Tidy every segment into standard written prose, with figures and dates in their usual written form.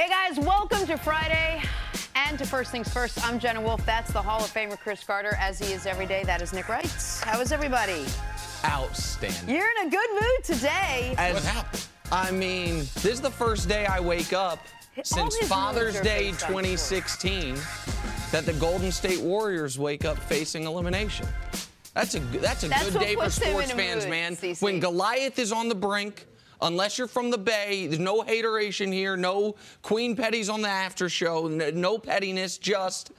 Hey guys, welcome to Friday and to First Things First. I'm Jenna Wolfe. That's the Hall of Famer Chris Carter, as he is every day. That is Nick Wright. How is everybody? Outstanding. You're in a good mood today. What happened? I mean, this is the first day I wake up since Father's Day 2016 that the Golden State Warriors wake up facing elimination. That's a good day for sports fans, man. CC. When Goliath is on the brink, unless you're from the Bay, there's no hateration here, no Queen Petties on the after show, no pettiness, just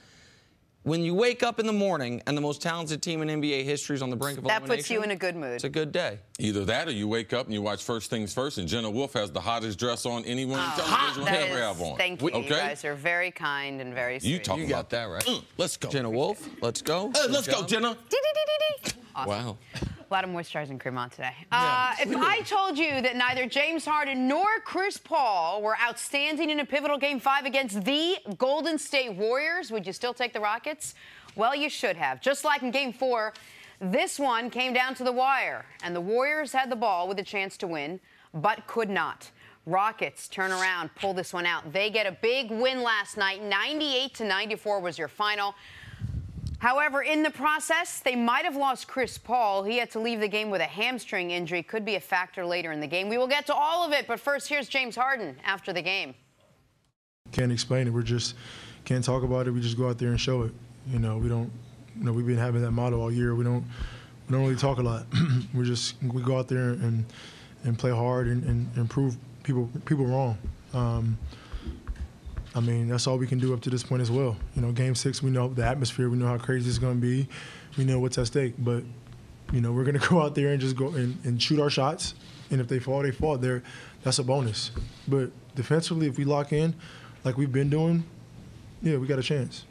when you wake up in the morning and the most talented team in NBA history is on the brink of elimination. That puts you in a good mood. It's a good day. Either that or you wake up and you watch First Things First, and Jenna Wolfe has the hottest dress on anyone in television will ever have on. Thank you. Okay? You guys are very kind and very sweet. You got that right. Let's go. Jenna Wolfe, let's go. Let's go, Jenna. Awesome. Wow. A lot of moisturizing cream on today. If I told you that neither James Harden nor Chris Paul were outstanding in a pivotal Game 5 against the Golden State Warriors, would you still take the Rockets? Well, you should have. Just like in Game 4, this one came down to the wire, and the Warriors had the ball with a chance to win, but could not. Rockets turn around, pull this one out. They get a big win last night. 98-94 was your final. However, in the process, they might have lost Chris Paul. He had to leave the game with a hamstring injury. Could be a factor later in the game. We will get to all of it, but first, here's James Harden after the game. Can't explain it. Can't talk about it. We just go out there and show it. We don't. We've been having that motto all year. We don't really talk a lot. we go out there and play hard and prove people wrong. I mean, that's all we can do up to this point as well. Game 6, we know the atmosphere. We know how crazy it's going to be. We know what's at stake. But, we're going to go out there and just go and shoot our shots. And if they fall, they fall. That's a bonus. But defensively, if we lock in like we've been doing, yeah, we got a chance.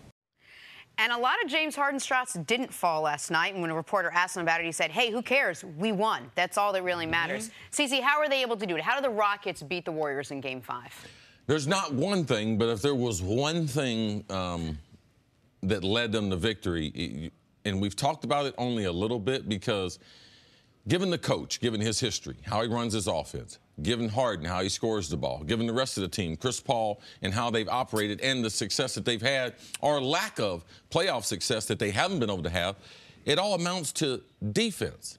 And a lot of James Harden's shots didn't fall last night. And when a reporter asked him about it, he said, hey, who cares? We won. That's all that really matters. CC, how are they able to do it? How did the Rockets beat the Warriors in Game 5? There's not one thing, but if there was one thing that led them to victory, and we've talked about it only a little bit because given the coach, given his history, how he runs his offense, given Harden, how he scores the ball, given the rest of the team, Chris Paul, and how they've operated and the success that they've had or lack of playoff success that they haven't been able to have, it all amounts to defense,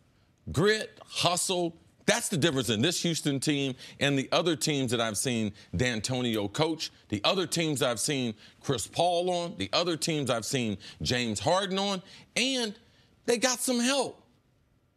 grit, hustle. That's the difference in this Houston team and the other teams that I've seen D'Antonio coach, the other teams I've seen Chris Paul on, the other teams I've seen James Harden on, and they got some help.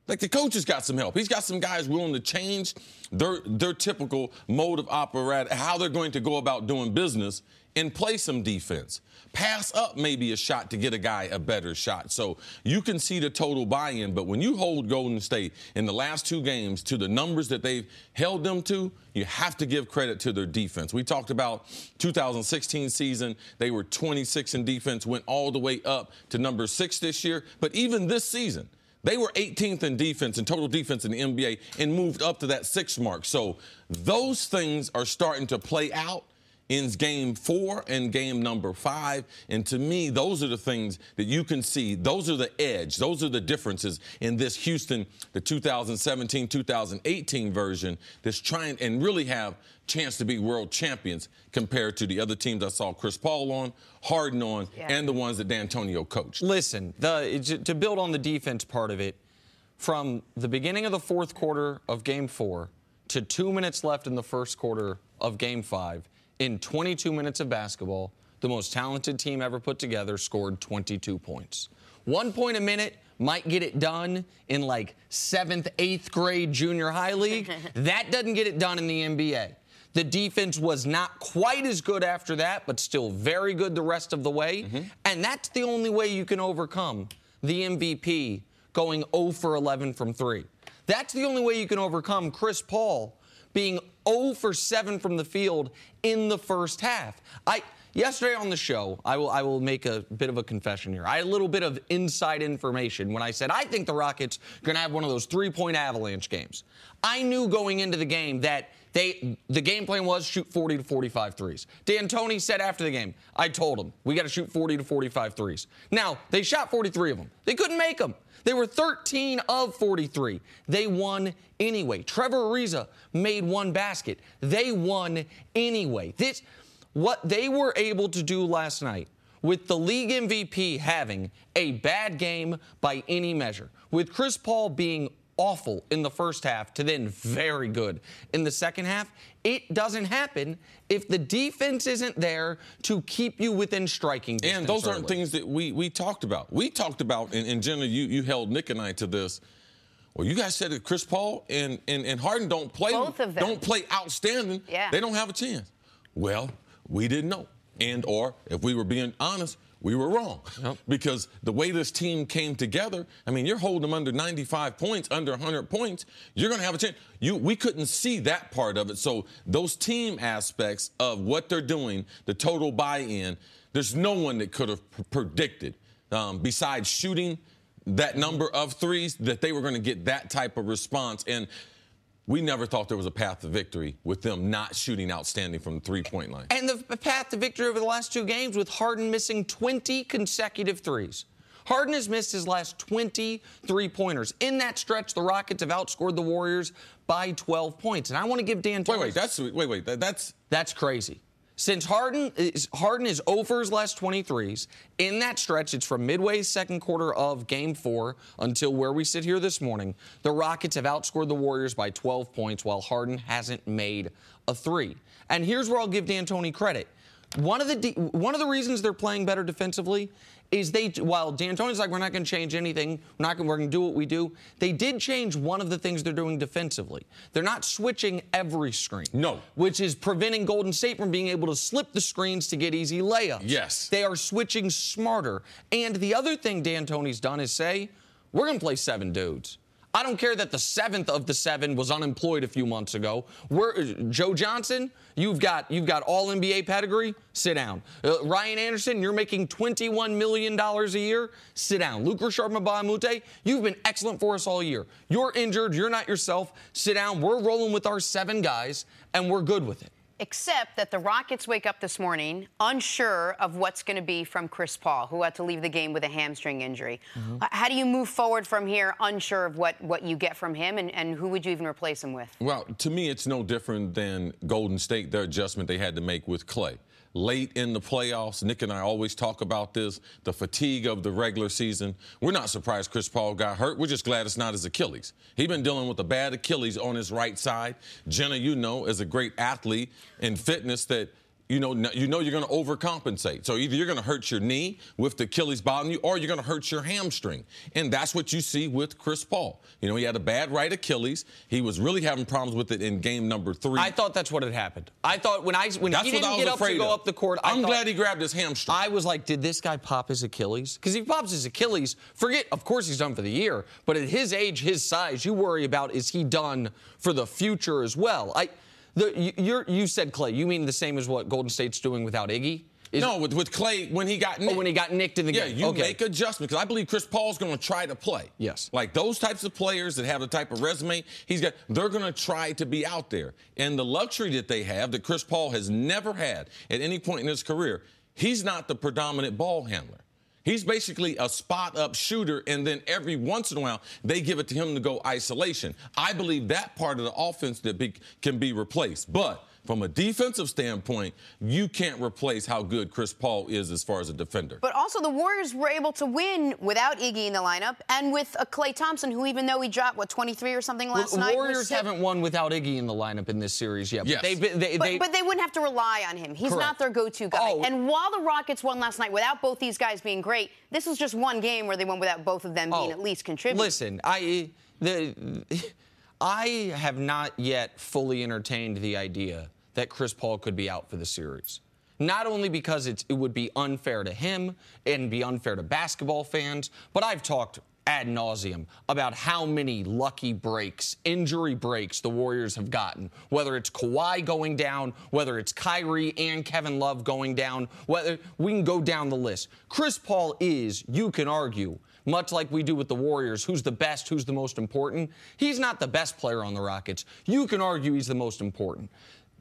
Like the coach has got some help. He's got some guys willing to change their typical mode of operate, how they're going to go about doing business and play some defense. Pass up maybe a shot to get a guy a better shot. So you can see the total buy-in. But when you hold Golden State in the last 2 games to the numbers that they've held them to, you have to give credit to their defense. We talked about 2016 season. They were 26 in defense, went all the way up to number 6 this year. But even this season, they were 18th in defense, in total defense in the NBA, and moved up to that 6 mark. So those things are starting to play out in Game 4 and game number 5. And to me, those are the things that you can see. Those are the edge. Those are the differences in this Houston, the 2017-2018 version that's trying and really have chance to be world champions compared to the other teams I saw Chris Paul on, Harden on, and the ones that D'Antonio coached. Listen, to build on the defense part of it, from the beginning of the 4th quarter of Game 4 to 2 minutes left in the 1st quarter of Game 5, in 22 minutes of basketball, the most talented team ever put together scored 22 points. 1 point a minute might get it done in like 7th, 8th grade junior high league. That doesn't get it done in the NBA. The defense was not quite as good after that, but still very good the rest of the way. And that's the only way you can overcome the MVP going 0 for 11 from 3. That's the only way you can overcome Chris Paul being 0 for 7 from the field in the first half. Yesterday on the show, I will make a bit of a confession here. I had a little bit of inside information when I said I think the Rockets are going to have one of those 3-point avalanche games. I knew going into the game that the game plan was shoot 40 to 45 threes. D'Antoni said after the game, I told him, we got to shoot 40 to 45 threes. Now, they shot 43 of them. They couldn't make them. They were 13 of 43. They won anyway. Trevor Ariza made 1 basket. They won anyway. what they were able to do last night, with the league MVP having a bad game by any measure, with Chris Paul being awful in the first half to then very good in the second half, it doesn't happen if the defense isn't there to keep you within striking distance. And those aren't things that we talked about. We talked about, and Jenna, you held Nick and I to this. Well, you guys said that Chris Paul and Harden don't play outstanding. Yeah. They don't have a chance. Well, we didn't know. Or if we were being honest, we were wrong. Yep. Because the way this team came together, I mean, you're holding them under 95 points, under 100 points, you're going to have a chance. We couldn't see that part of it. So those team aspects of what they're doing, the total buy-in, there's no one that could have predicted, besides shooting that number of threes, that they were going to get that type of response. And we never thought there was a path to victory with them not shooting outstanding from the three-point line. And the path to victory over the last 2 games with Harden missing 20 consecutive threes. Harden has missed his last 20 three-pointers. In that stretch, the Rockets have outscored the Warriors by 12 points. And I want to give D'Antoni... That's crazy. Since Harden is over his last 23s, in that stretch, it's from midway second quarter of Game 4 until where we sit here this morning, the Rockets have outscored the Warriors by 12 points while Harden hasn't made a three. And here's where I'll give D'Antoni credit. One of the reasons they're playing better defensively is while D'Antoni's like, we're not going to change anything, we're going to do what we do, they did change one of the things they're doing defensively. They're not switching every screen. No. Which is preventing Golden State from being able to slip the screens to get easy layups. Yes. They are switching smarter. And the other thing D'Antoni's done is say, we're going to play 7 dudes. I don't care that the 7th of the 7 was unemployed a few months ago. Joe Johnson, you've got all NBA pedigree. Sit down. Ryan Anderson, you're making $21 million a year. Sit down. Luka Sharma-Bahamute, you've been excellent for us all year. You're injured. You're not yourself. Sit down. We're rolling with our 7 guys, and we're good with it. Except that the Rockets wake up this morning unsure of what's going to be from Chris Paul, who had to leave the game with a hamstring injury. Mm-hmm. How do you move forward from here unsure of what you get from him, and who would you even replace him with? Well, to me, it's no different than Golden State, their adjustment they had to make with Clay. Late in the playoffs, Nick and I always talk about this, the fatigue of the regular season. We're not surprised Chris Paul got hurt. We're just glad it's not his Achilles. He's been dealing with a bad Achilles on his right side. Jenna, you know, as a great athlete in fitness, that you know you're going to overcompensate. So either you're going to hurt your knee with the Achilles bothering you, or you're going to hurt your hamstring. And that's what you see with Chris Paul. You know, he had a bad right Achilles. He was really having problems with it in game number 3. I thought that's what had happened. I thought when he didn't get up to go up the court, I'm glad he grabbed his hamstring. I was like, did this guy pop his Achilles? Because if he pops his Achilles, of course he's done for the year. But at his age, his size, you worry about, is he done for the future as well? You said Clay. You mean the same as what Golden State's doing without Iggy? No, with Clay, when he got nicked. Oh, when he got nicked in the game. Yeah, you make adjustments, because I believe Chris Paul's going to try to play. Yes. Like those types of players that have the type of resume he's got, they're going to try to be out there. And the luxury that they have that Chris Paul has never had at any point in his career, he's not the predominant ball handler. He's basically a spot-up shooter, and then every once in a while, they give it to him to go isolation. I believe that part of the offense can be replaced. But from a defensive standpoint, you can't replace how good Chris Paul is as far as a defender. But also, the Warriors were able to win without Iggy in the lineup and with a Klay Thompson, who, even though he dropped, 23 or something last night? The Warriors haven't won without Iggy in the lineup in this series yet. Yes. But they wouldn't have to rely on him. He's not their go-to guy. Oh. And while the Rockets won last night without both these guys being great, this was just one game where they won without both of them being at least contributing. Listen, I have not yet fully entertained the idea that Chris Paul could be out for the series. Not only because it would be unfair to him and be unfair to basketball fans, but I've talked ad nauseum about how many lucky breaks, injury breaks the Warriors have gotten, whether it's Kawhi going down, whether it's Kyrie and Kevin Love going down, whether we can go down the list. Chris Paul is, you can argue, much like we do with the Warriors, who's the best, who's the most important. He's not the best player on the Rockets. You can argue he's the most important.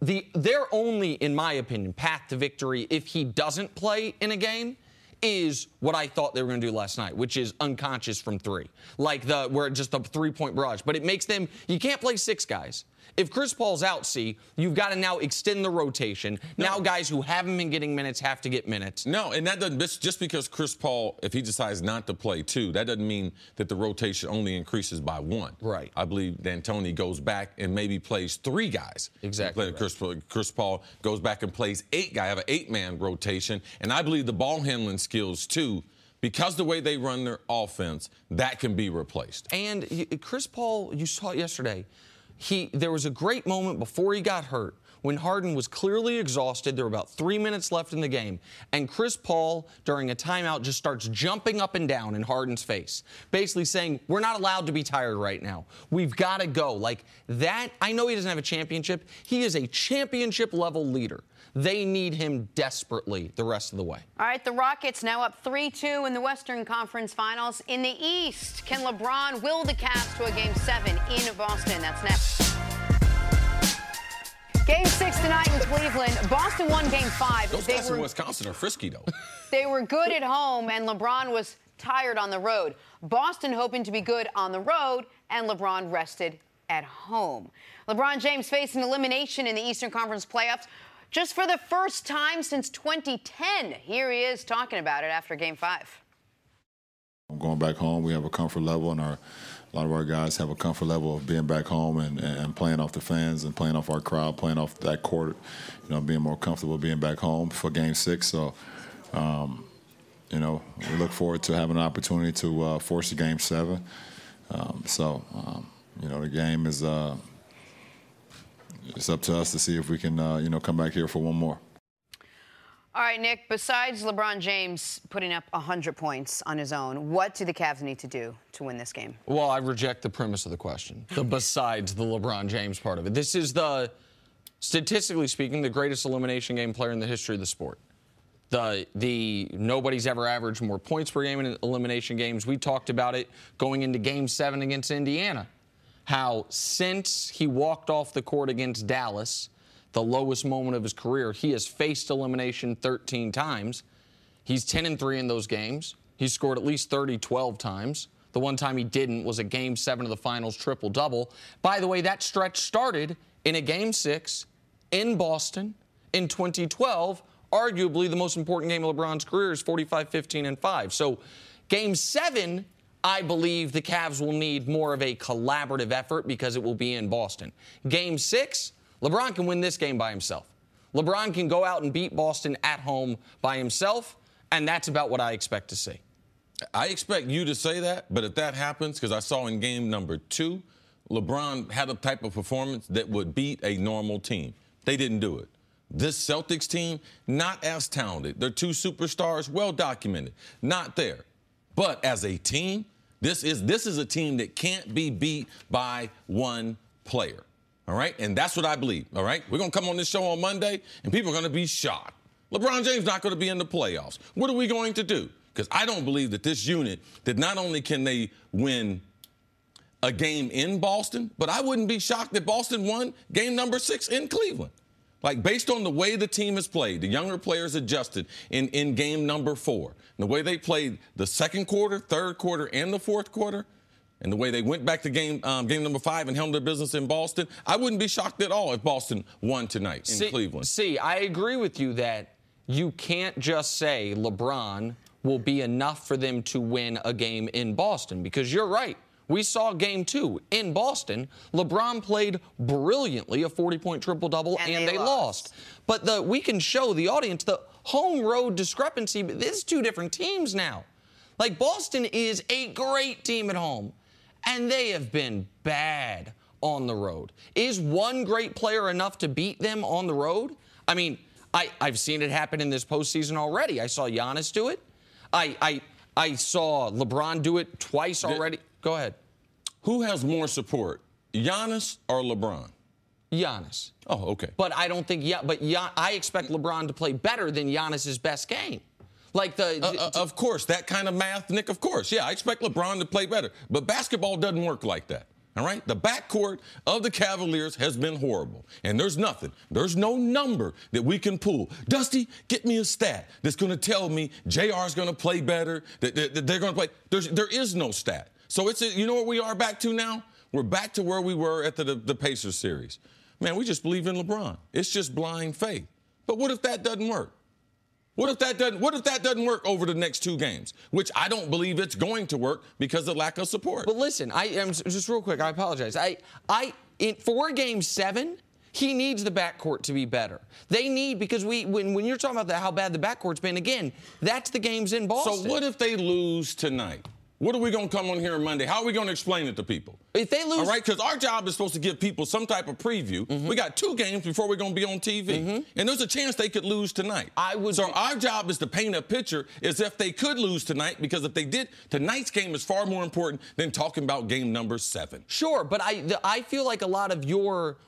Their only, in my opinion, path to victory if he doesn't play in a game is what I thought they were going to do last night, which is unconscious from three, like where just a three-point barrage. But it makes them, you can't play six guys. If Chris Paul's out, you've got to now extend the rotation. No. Now guys who haven't been getting minutes have to get minutes. No, and that doesn't, just because Chris Paul, if he decides not to play two, that doesn't mean that the rotation only increases by one. Right. I believe D'Antoni goes back and maybe plays three guys. Exactly. Right. Chris Paul goes back and plays eight guys, have an eight-man rotation. And I believe the ball handling skills, too, because the way they run their offense, that can be replaced. And Chris Paul, you saw it yesterday. There was a great moment before he got hurt when Harden was clearly exhausted. There were about 3 minutes left in the game. And Chris Paul, during a timeout, just starts jumping up and down in Harden's face, basically saying, we're not allowed to be tired right now. We've got to go. Like that, I know he doesn't have a championship. He is a championship-level leader. They need him desperately the rest of the way. All right, the Rockets now up 3-2 in the Western Conference Finals. In the East, can LeBron will the Cavs to a Game 7 in Boston? That's next. Game 6 tonight in Cleveland. Boston won Game 5. Those guys in Wisconsin are frisky, though. They were good at home, and LeBron was tired on the road. Boston hoping to be good on the road, and LeBron rested at home. LeBron James facing elimination in the Eastern Conference playoffs just for the first time since 2010. Here he is talking about it after Game 5. I'm going back home. We have a comfort level, and a lot of our guys have a comfort level of being back home and playing off the fans and playing off our crowd, playing off that court, being more comfortable being back home for Game 6. So, we look forward to having an opportunity to force a Game 7. The game is it's up to us to see if we can, come back here for one more. All right, Nick, besides LeBron James putting up 100 points on his own, what do the Cavs need to do to win this game? Well, I reject the premise of the question, besides the LeBron James part of it. This is statistically speaking, the greatest elimination game player in the history of the sport. Nobody's ever averaged more points per game in elimination games. We talked about it going into Game 7 against Indiana, how since he walked off the court against Dallas, the lowest moment of his career, he has faced elimination 13 times. He's 10-3 in those games. He's scored at least 12 times. The one time he didn't was a Game 7 of the finals triple-double. By the way, that stretch started in a Game 6 in Boston in 2012, arguably the most important game of LeBron's career is 45-15-5. So Game 7, I believe the Cavs will need more of a collaborative effort because it will be in Boston. Game 6, LeBron can win this game by himself. LeBron can go out and beat Boston at home by himself, and that's about what I expect to see. I expect you to say that, but if that happens, because I saw in game number 2, LeBron had a type of performance that would beat a normal team. They didn't do it. This Celtics team, not as talented. They're two superstars, well documented, not there. But as a team, this is a team that can't be beat by one player. All right? And that's what I believe. All right? We're going to come on this show on Monday, and people are going to be shocked. LeBron James not going to be in the playoffs. What are we going to do? Because I don't believe that this unit, that not only can they win a game in Boston, but I wouldn't be shocked that Boston won game number 6 in Cleveland. Like, based on the way the team has played, the younger players adjusted in game number 4, and the way they played the second quarter, third quarter, and the fourth quarter, and the way they went back to game number 5 and held their business in Boston, I wouldn't be shocked at all if Boston won tonight in Cleveland. I agree with you that you can't just say LeBron will be enough for them to win a game in Boston, because you're right. We saw game 2 in Boston. LeBron played brilliantly, a 40-point triple-double, and they lost. But we can show the audience the home-road discrepancy. But this is two different teams now. Like, Boston is a great team at home, and they have been bad on the road. Is one great player enough to beat them on the road? I mean, I've seen it happen in this postseason already. I saw Giannis do it. I saw LeBron do it twice already. Go ahead. Who has more support, Giannis or LeBron? Giannis. Oh, okay. But I don't think I expect LeBron to play better than Giannis's best game. Like of course, that kind of math, Nick, of course. Yeah, I expect LeBron to play better. But basketball doesn't work like that. All right? The backcourt of the Cavaliers has been horrible. And there's no number that we can pull. Dusty, get me a stat that's going to tell me JR's going to play better, that they're going to play. There is no stat. So you know where we are back to now? We're back to where we were at the Pacers series. Man, we just believe in LeBron. It's just blind faith. But what if that doesn't work? What if that doesn't work over the next 2 games, which I don't believe it's going to work because of lack of support. But listen, just real quick, I apologize. For Game 7, he needs the backcourt to be better. They need, because when you're talking about how bad the backcourt's been, again, that's the games in Boston. So what if they lose tonight? What are we going to come on here on Monday? How are we going to explain it to people? If they lose... All right, because our job is supposed to give people some type of preview. Mm-hmm. We got 2 games before we're going to be on TV. Mm-hmm. And there's a chance they could lose tonight. So our job is to paint a picture as if they could lose tonight, because if they did, tonight's game is far more important than talking about game number 7. Sure, but I feel like a lot of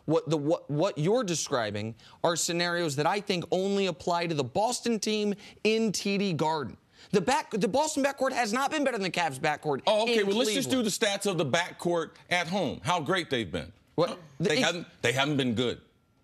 what you're describing are scenarios that I think only apply to the Boston team in TD Garden. The Boston backcourt has not been better than the Cavs backcourt. Oh, okay. Well, let's Cleveland. just do the stats of the backcourt at home. How great they've been. What? They haven't been good.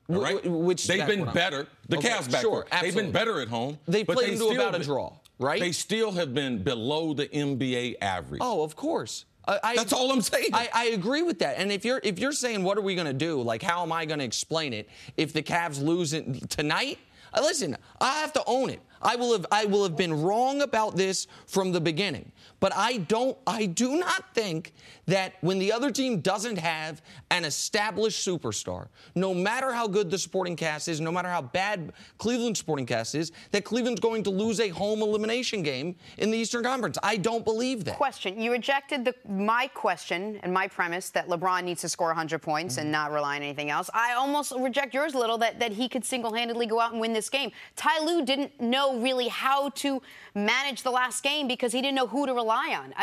All right? They've been better. The Cavs backcourt. Sure, they've been better at home. They played into about a draw, right? They still have been below the NBA average. Oh, of course. That's all I'm saying. I agree with that. And if you're saying, what are we going to do? Like, how am I going to explain it if the Cavs lose it tonight? Listen, I have to own it. I will have been wrong about this from the beginning. But I do not think that when the other team doesn't have an established superstar, no matter how good the supporting cast is, no matter how bad Cleveland's supporting cast is, that Cleveland's going to lose a home elimination game in the Eastern Conference. I don't believe that. Question. You rejected my question and my premise that LeBron needs to score 100 points and not rely on anything else. I almost reject yours a little, that he could single-handedly go out and win this game. Ty Lue didn't know really how to manage the last game because he didn't know who to rely on.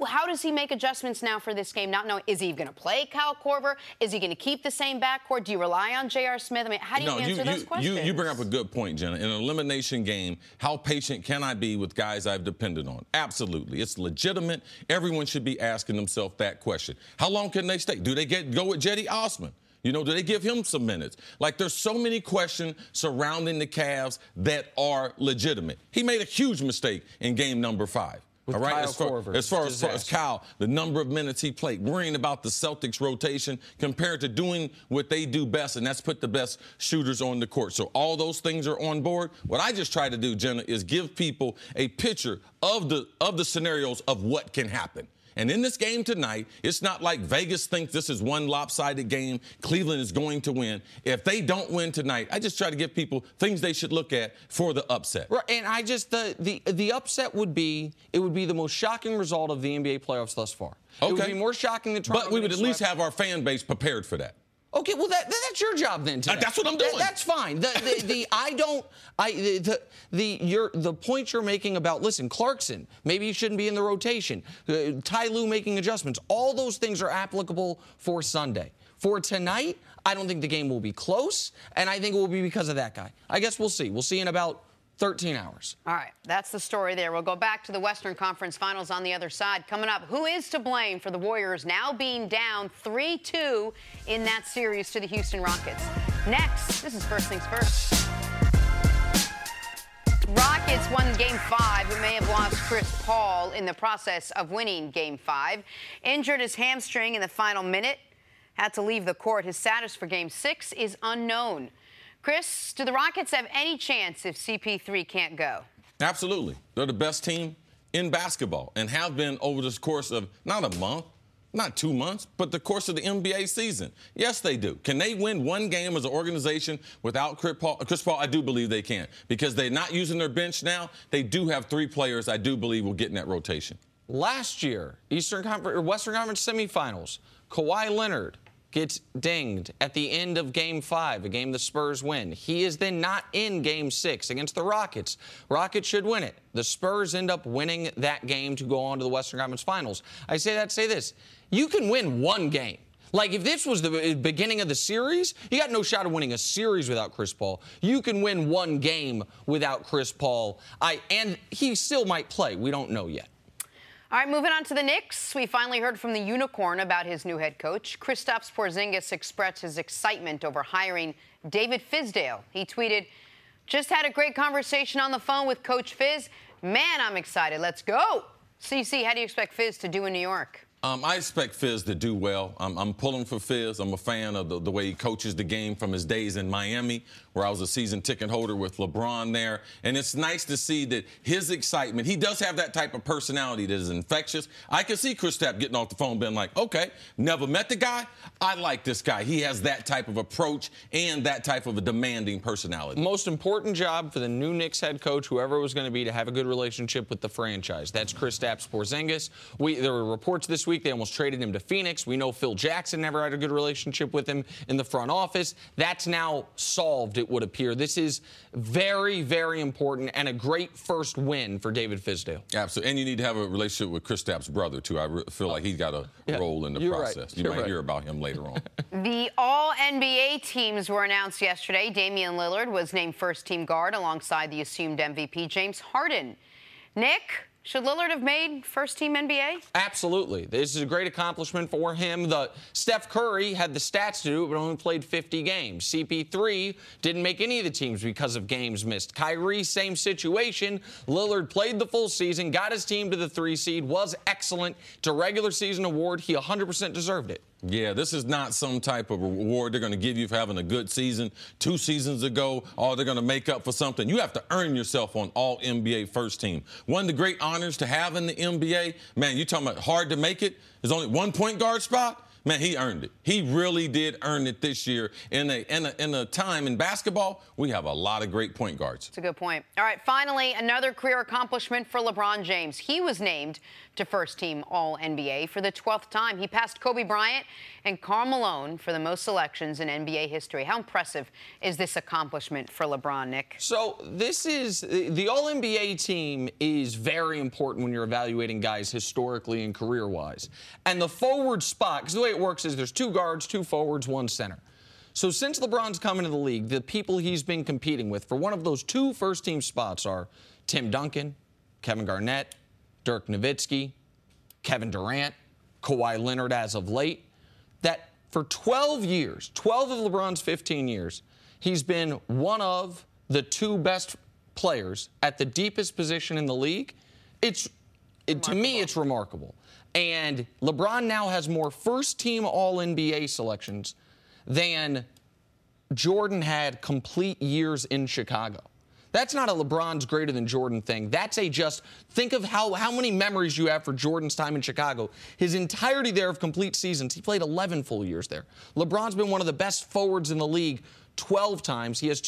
How does he make adjustments now for this game, not knowing, is he going to play Kyle Korver? Is he going to keep the same backcourt? Do you rely on J.R. Smith? I mean, how do you answer those questions? You bring up a good point, Jenna. In an elimination game, how patient can I be with guys I've depended on? Absolutely. It's legitimate. Everyone should be asking themselves that question. How long can they stay? Do they go with Cedi Osman? You know, do they give him some minutes? Like, there's so many questions surrounding the Cavs that are legitimate. He made a huge mistake in game number 5. With all right, Kyle as far as Kyle, the number of minutes he played, worrying about the Celtics rotation compared to doing what they do best, and that's put the best shooters on the court. So all those things are on board. What I just try to do, Jenna, is give people a picture of the scenarios of what can happen. And in this game tonight, it's not like Vegas thinks this is one lopsided game. Cleveland is going to win. If they don't win tonight, I just try to give people things they should look at for the upset. Right, and I just the upset would be the most shocking result of the NBA playoffs thus far. Okay. It would be more shocking than Toronto. But we would at least have our fan base prepared for that. Okay, well that's your job then. That's what I'm doing. That's fine. The point you're making about, listen, Clarkson, maybe he shouldn't be in the rotation. Ty Lue making adjustments. All those things are applicable for Sunday. For tonight, I don't think the game will be close, and I think it will be because of that guy. I guess we'll see. We'll see in about 13 hours. All right, that's the story there. We'll go back to the Western Conference Finals on the other side. Coming up, who is to blame for the Warriors now being down 3-2 in that series to the Houston Rockets? Next, this is First Things First. Rockets won Game 5, but may have lost Chris Paul in the process of winning Game 5. Injured his hamstring in the final minute, had to leave the court. His status for Game 6 is unknown. Chris, do the Rockets have any chance if CP3 can't go? Absolutely. They're the best team in basketball and have been over the course of not a month, not 2 months, but the course of the NBA season. Yes, they do. Can they win one game as an organization without Chris Paul? I do believe they can. Because they're not using their bench now, they do have 3 players I do believe will get in that rotation. Last year, Western Conference semifinals, Kawhi Leonard gets dinged at the end of Game 5, a game the Spurs win. He is then not in Game 6 against the Rockets. Rockets should win it. The Spurs end up winning that game to go on to the Western Conference Finals. I say that to say this. You can win one game. Like, if this was the beginning of the series, you got no shot of winning a series without Chris Paul. You can win one game without Chris Paul. And he still might play. We don't know yet. All right, moving on to the Knicks. We finally heard from the Unicorn about his new head coach. Kristaps Porzingis expressed his excitement over hiring David Fizdale. He tweeted, "Just had a great conversation on the phone with Coach Fizz. Man, I'm excited. Let's go." CC, how do you expect Fizz to do in New York? I expect Fizz to do well. I'm pulling for Fizz. I'm a fan of the way he coaches the game from his days in Miami, where I was a season ticket holder with LeBron there. And it's nice to see that his excitement, he does have that type of personality that is infectious. I can see Kristaps getting off the phone being like, okay, never met the guy. I like this guy. He has that type of approach and that type of a demanding personality. Most important job for the new Knicks head coach, whoever it was going to be, to have a good relationship with the franchise. That's Kristaps Porzingis. There were reports this week they almost traded him to Phoenix. We know Phil Jackson never had a good relationship with him in the front office. That's now solved, it would appear. This is very, very important and a great first win for David Fizdale. Absolutely. And you need to have a relationship with Kristaps' brother, too. I feel like he's got a role in the process. Right. You might hear about him later on. The All-NBA teams were announced yesterday. Damian Lillard was named first-team guard alongside the assumed MVP James Harden. Nick, should Lillard have made first-team NBA? Absolutely. This is a great accomplishment for him. Steph Curry had the stats to do it, but only played 50 games. CP3 didn't make any of the teams because of games missed. Kyrie, same situation. Lillard played the full season, got his team to the 3 seed, was excellent. It's a regular season award. He 100% deserved it. Yeah, this is not some type of reward they're going to give you for having a good season 2 seasons ago, or they're going to make up for something. You have to earn yourself on All-NBA first team. One of the great honors to have in the NBA, man, you're talking about hard to make it. There's only one point guard spot. Man, he earned it. He really did earn it this year. In a time in basketball, we have a lot of great point guards. That's a good point. All right, finally, another career accomplishment for LeBron James. He was named to first-team All-NBA for the 12th time. He passed Kobe Bryant and Karl Malone for the most selections in NBA history. How impressive is this accomplishment for LeBron, Nick? So this is the All-NBA team is very important when you're evaluating guys historically and career-wise. And the forward spot, because the way it works is there's 2 guards, 2 forwards, 1 center. So since LeBron's come into the league, the people he's been competing with for one of those 2 first-team spots are Tim Duncan, Kevin Garnett, Dirk Nowitzki, Kevin Durant, Kawhi Leonard as of late. That for 12 years, 12 of LeBron's 15 years, he's been one of the 2 best players at the deepest position in the league. To me, it's remarkable. And LeBron now has more first-team All-NBA selections than Jordan had complete years in Chicago. That's not a LeBron's greater than Jordan thing. That's think of how many memories you have for Jordan's time in Chicago. His entirety there of complete seasons, he played 11 full years there. LeBron's been one of the best forwards in the league 12 times. He has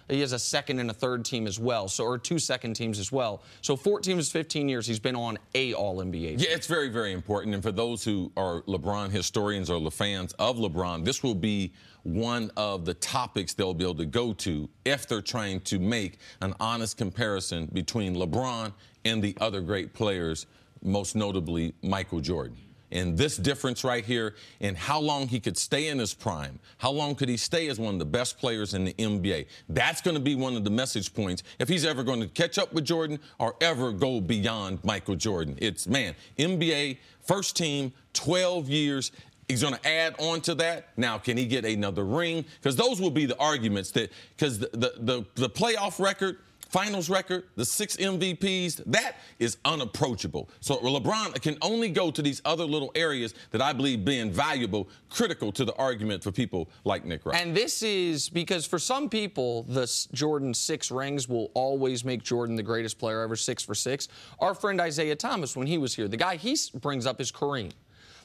he has a second and a third team as well, or 2 second teams as well. So 14 of his 15 years, he's been on a All-NBA team. Yeah, it's very, very important. And for those who are LeBron historians or fans of LeBron, this will be one of the topics they'll be able to go to if they're trying to make an honest comparison between LeBron and the other great players, most notably Michael Jordan. And this difference right here in how long he could stay in his prime, how long could he stay as one of the best players in the NBA, that's going to be one of the message points if he's ever going to catch up with Jordan or ever go beyond Michael Jordan. It's, man, NBA, first team, 12 years. He's going to add on to that. Now, can he get another ring? Because those will be the arguments because the playoff record, finals record, the 6 MVPs, that is unapproachable. So LeBron can only go to these other little areas that I believe being valuable, critical to the argument for people like Nick Wright. And this is because for some people, the Jordan 6 rings will always make Jordan the greatest player ever, 6 for 6. Our friend Isaiah Thomas, when he was here, the guy he brings up is Kareem.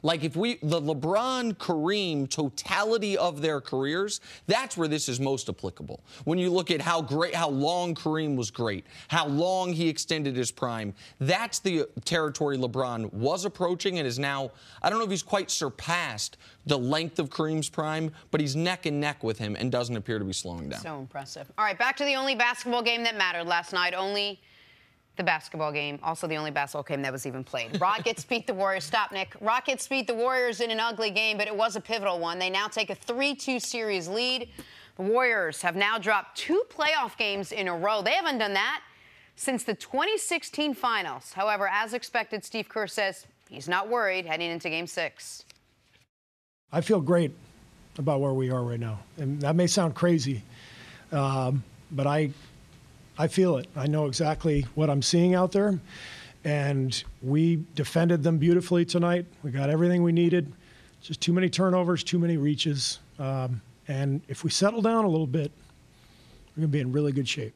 Like the LeBron-Kareem totality of their careers, that's where this is most applicable. When you look at how long Kareem was great, how long he extended his prime, that's the territory LeBron was approaching and is now, I don't know if he's quite surpassed the length of Kareem's prime, but he's neck and neck with him and doesn't appear to be slowing down. So impressive. All right, back to the only basketball game that mattered last night. Only the basketball game, also the only basketball game that was even played. Rockets beat the Warriors. Stop, Nick. Rockets beat the Warriors in an ugly game, but it was a pivotal one. They now take a 3-2 series lead. The Warriors have now dropped 2 playoff games in a row. They haven't done that since the 2016 finals. However, as expected, Steve Kerr says he's not worried heading into Game 6. I feel great about where we are right now. And that may sound crazy, but I feel it. I know exactly what I'm seeing out there. And we defended them beautifully tonight. We got everything we needed. Just too many turnovers, too many reaches. And if we settle down a little bit, we're going to be in really good shape.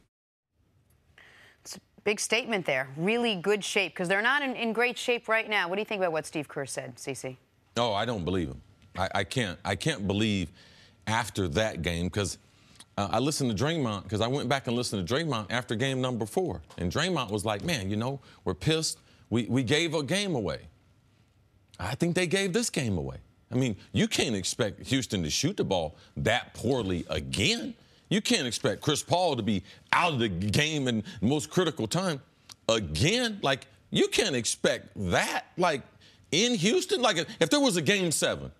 It's a big statement there. Really good shape, because they're not in great shape right now. What do you think about what Steve Kerr said, CeCe? Oh, I don't believe him. I can't believe after that game, because I listened to Draymond, because I went back and listened to Draymond after game number 4. And Draymond was like, man, you know, we're pissed. We gave a game away. I think they gave this game away. I mean, you can't expect Houston to shoot the ball that poorly again. You can't expect Chris Paul to be out of the game in the most critical time again. Like, you can't expect that, like, in Houston. Like, if there was a Game 7,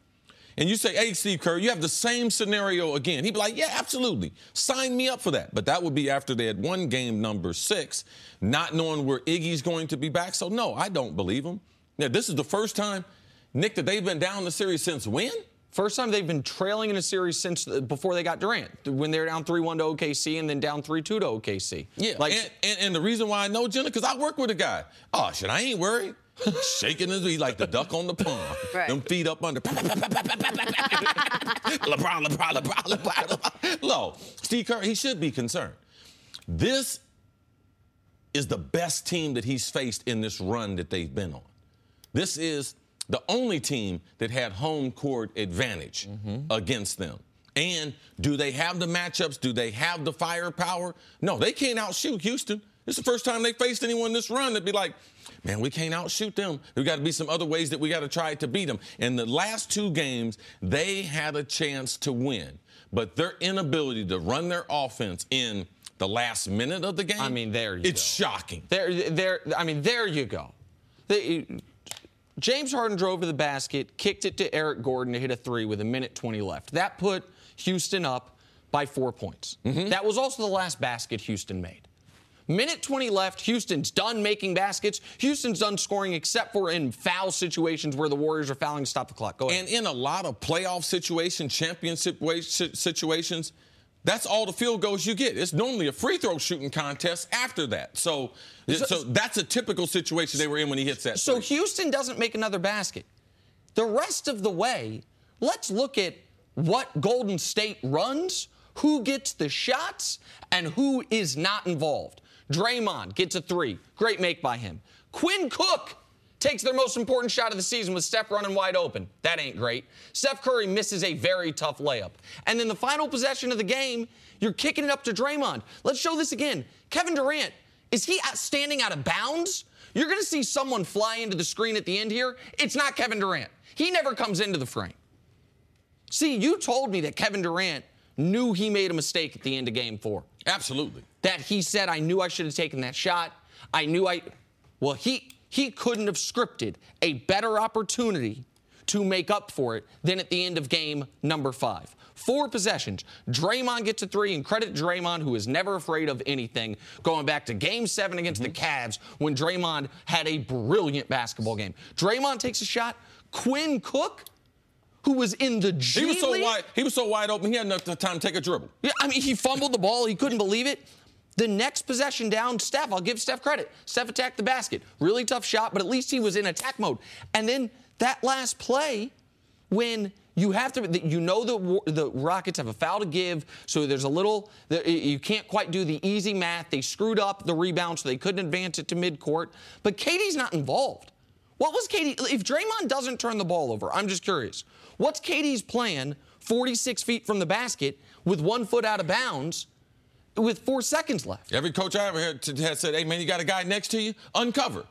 and you say, hey, Steve Kerr, you have the same scenario again. He'd be like, yeah, absolutely. Sign me up for that. But that would be after they had won game number 6, not knowing where Iggy's going to be back. So, no, I don't believe him. Now, this is the first time, Nick, that they've been down the series since when? First time they've been trailing in a series since before they got Durant, when they were down 3-1 to OKC and then down 3-2 to OKC. Yeah, like, and the reason why I know, Jenna, because I work with a guy. Oh, shit, I ain't worried. Shaking his, he like the duck on the pond. Right. Them feet up under. LeBron. Low. Steve Kerr, he should be concerned. This is the best team that he's faced in this run that they've been on. This is the only team that had home court advantage against them. And do they have the matchups? Do they have the firepower? No, they can't outshoot Houston. It's the first time they faced anyone in this run that'd be like, man, we can't outshoot them. There got to be some other ways that we got to try to beat them. In the last 2 games, they had a chance to win. But their inability to run their offense in the last minute of the game, I mean, there you it's go. shocking. There you go. James Harden drove to the basket, kicked it to Eric Gordon to hit a 3 with 1:20 left. That put Houston up by 4 points. That was also the last basket Houston made. 1:20 left. Houston's done making baskets. Houston's done scoring, except for in foul situations where the Warriors are fouling to stop the clock. Go ahead. And in a lot of playoff situations, championship situations, that's all the field goals you get. It's normally a free throw shooting contest after that. So that's a typical situation they were in when he hits that. So Houston doesn't make another basket. The rest of the way, let's look at what Golden State runs, who gets the shots, and who is not involved. Draymond gets a 3. Great make by him. Quinn Cook takes their most important shot of the season with Steph running wide open. That ain't great. Steph Curry misses a very tough layup. And then the final possession of the game, you're kicking it up to Draymond. Let's show this again. Kevin Durant, is he standing out of bounds? You're going to see someone fly into the screen at the end here. It's not Kevin Durant. He never comes into the frame. See, you told me that Kevin Durant knew he made a mistake at the end of Game 4. Absolutely. That he said, I knew I should have taken that shot. Well, he couldn't have scripted a better opportunity to make up for it than at the end of game number 5. 4 possessions. Draymond gets a 3, and credit Draymond, who is never afraid of anything, going back to Game 7 against the Cavs when Draymond had a brilliant basketball game. Draymond takes a shot. Quinn Cook, who was in the G League. He was so wide open, he had enough time to take a dribble. Yeah, I mean, he fumbled the ball. He couldn't believe it. The next possession down, Steph, I'll give Steph credit. Steph attacked the basket. Really tough shot, but at least he was in attack mode. And then that last play, when you have to, you know the Rockets have a foul to give, so there's a little, you can't quite do the easy math. They screwed up the rebound, so they couldn't advance it to midcourt. But KD's not involved. What was KD? If Draymond doesn't turn the ball over, I'm just curious. What's KD's plan 46 feet from the basket with 1 foot out of bounds with 4 seconds left? Every coach I ever had said, hey, man, you got a guy next to you? Uncover.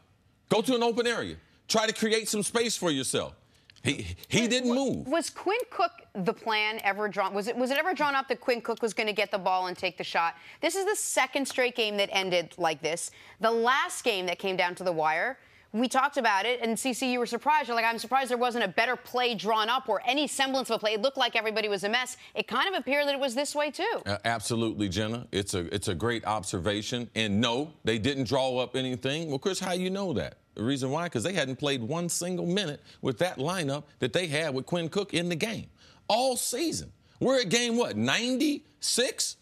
Go to an open area. Try to create some space for yourself. He didn't move. Was Quinn Cook the plan ever drawn? Was it ever drawn up that Quinn Cook was going to get the ball and take the shot? This is the second straight game that ended like this. The last game that came down to the wire we talked about it, and CC, you were surprised. You're like, I'm surprised there wasn't a better play drawn up or any semblance of a play. It looked like everybody was a mess. It kind of appeared that it was this way, too. Absolutely, Jenna. It's a great observation. And no, they didn't draw up anything. Well, Chris, how you know that? The reason why? Because they hadn't played one single minute with that lineup that they had with Quinn Cook in the game all season. We're at game, what, 96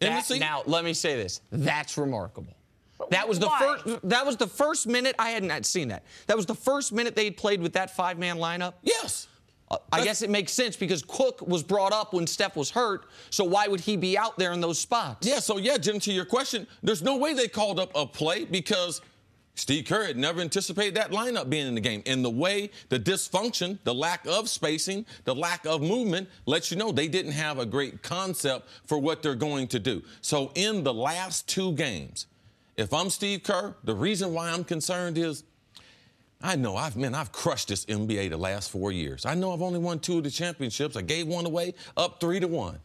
in the season? Now, let me say this. That's remarkable. That was the first minute. I hadn't seen that. That was the first minute they had played with that five-man lineup? Yes. I guess it makes sense because Cook was brought up when Steph was hurt, so why would he be out there in those spots? Yeah, so, Jim, to your question, there's no way they called up a play because Steve Kerr had never anticipated that lineup being in the game. And the way the dysfunction, the lack of spacing, the lack of movement lets you know they didn't have a great concept for what they're going to do. So in the last two games, if I'm Steve Kerr, the reason why I'm concerned is I know I've crushed this NBA the last 4 years. I know I've only won 2 of the championships. I gave one away, up 3-1.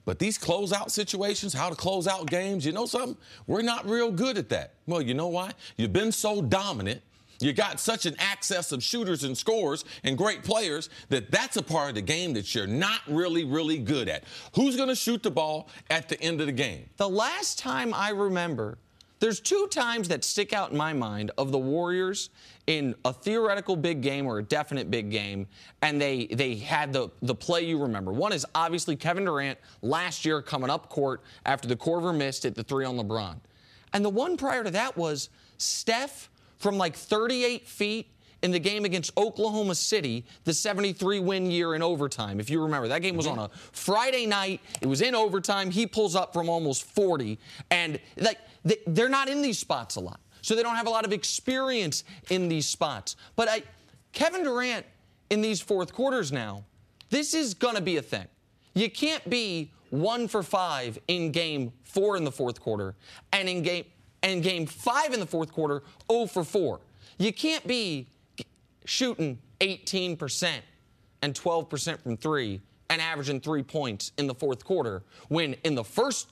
But these closeout situations, how to close out games, you know something? We're not real good at that. Well, you know why? You've been so dominant. You got such an access of shooters and scorers and great players that's a part of the game that you're not really, really good at. Who's going to shoot the ball at the end of the game? The last time I remember, there's 2 times that stick out in my mind of the Warriors in a theoretical big game or a definite big game, and they had the play you remember. One is obviously Kevin Durant last year coming up court after the Korver missed at the 3 on LeBron. And the one prior to that was Steph from like 38 feet in the game against Oklahoma City, the 73-win year in overtime, if you remember. That game was on a Friday night. It was in overtime. He pulls up from almost 40. And they're not in these spots a lot. So they don't have a lot of experience in these spots. But Kevin Durant in these fourth quarters now, this is going to be a thing. You can't be 1 for 5 in game 4 in the fourth quarter and in game 5 in the fourth quarter 0 for 4. You can't be shooting 18% and 12% from 3 and averaging 3 points in the fourth quarter when in the first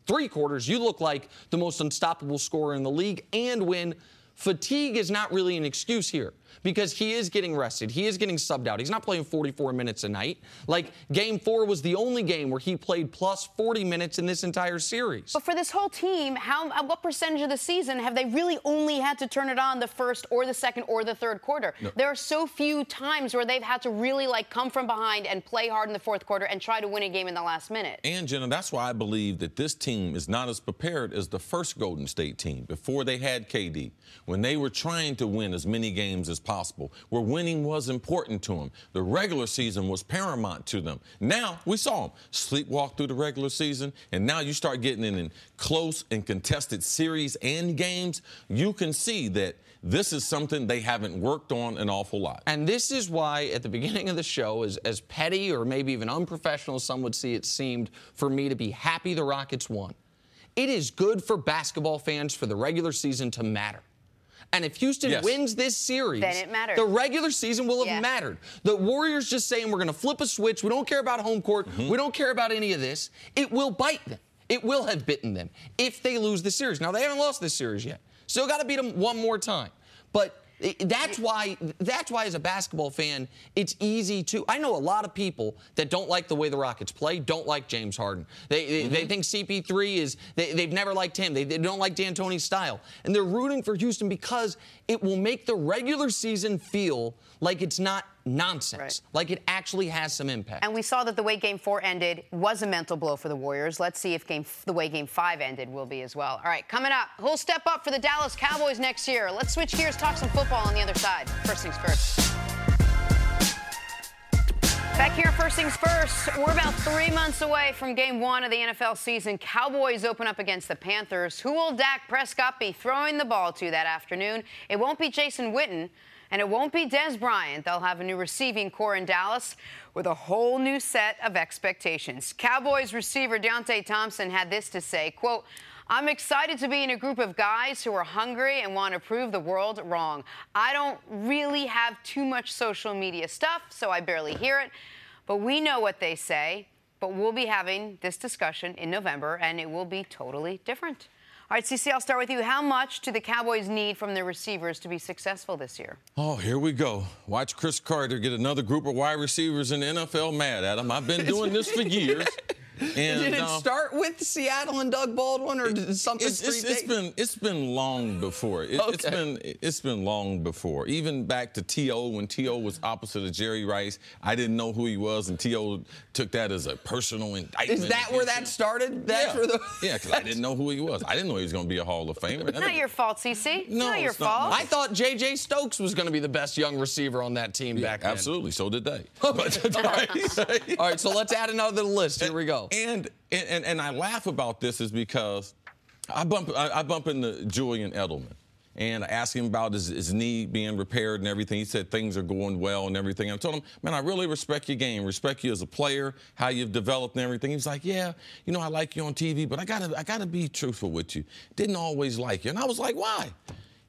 3 quarters you look like the most unstoppable scorer in the league, and when fatigue is not really an excuse here because he is getting rested. He is getting subbed out. He's not playing 44 minutes a night. Like, game 4 was the only game where he played plus 40 minutes in this entire series. But for this whole team, what percentage of the season have they really only had to turn it on the first or the second or the third quarter? No. There are so few times where they've had to really, come from behind and play hard in the fourth quarter and try to win a game in the last minute. And, Jenna, that's why I believe that this team is not as prepared as the first Golden State team before they had KD, when they were trying to win as many games as possible, where winning was important to them. The regular season was paramount to them. Now, we saw them sleepwalk through the regular season, and now you start getting in close and contested series and games. You can see that this is something they haven't worked on an awful lot. And this is why, at the beginning of the show, as petty or maybe even unprofessional as some would see it seemed, for me to be happy the Rockets won. It is good for basketball fans for the regular season to matter. And if Houston wins this series, then it matters. The regular season will have mattered. The Warriors just saying we're going to flip a switch. We don't care about home court. We don't care about any of this. It will bite them. It will have bitten them if they lose the series. Now, they haven't lost this series yet. Still got to beat them one more time. But that's why, as a basketball fan, it's easy to. I know a lot of people that don't like the way the Rockets play, don't like James Harden. They think CP3 is. They've never liked him. They don't like D'Antoni's style, and they're rooting for Houston because it will make the regular season feel like it's not nonsense, like it actually has some impact. And we saw that the way Game 4 ended was a mental blow for the Warriors. Let's see if the way Game 5 ended will be as well. All right, coming up, who'll step up for the Dallas Cowboys next year? Let's switch gears, talk some football on the other side. First things first. Back here, first things first, we're about 3 months away from Game 1 of the NFL season. Cowboys open up against the Panthers. Who will Dak Prescott be throwing the ball to that afternoon? It won't be Jason Witten. And it won't be Des Bryant. They'll have a new receiving core in Dallas with a whole new set of expectations. Cowboys receiver Deontay Thompson had this to say, quote, "I'm excited to be in a group of guys who are hungry and want to prove the world wrong. I don't really have too much social media stuff, so I barely hear it. But we know what they say. But we'll be having this discussion in November, and it will be totally different." All right, CC, I'll start with you. How much do the Cowboys need from their receivers to be successful this year? Oh, here we go. Watch Chris Carter get another group of wide receivers in the NFL mad at him. I've been doing this for years. And, did it start with Seattle and Doug Baldwin, or did something it's been long before. It's been long before. Even back to T.O. when T.O. was opposite of Jerry Rice, I didn't know who he was, and T.O. took that as a personal indictment. Is that where that started? Yeah, because I didn't know who he was. I didn't know he was going to be a Hall of Famer. Not your fault, CC. No, not your fault. I thought J.J. Stokes was going to be the best young receiver on that team back then. Absolutely, so did they. All right, so let's add another to the list. Here we go. And I laugh about this is because I bump into Julian Edelman, and I asked him about his knee being repaired and everything. He said things are going well and everything. I told him, man, I really respect your game, respect you as a player, how you've developed and everything. He was like, yeah, I like you on TV, but I gotta be truthful with you. Didn't always like you. And I was like, why?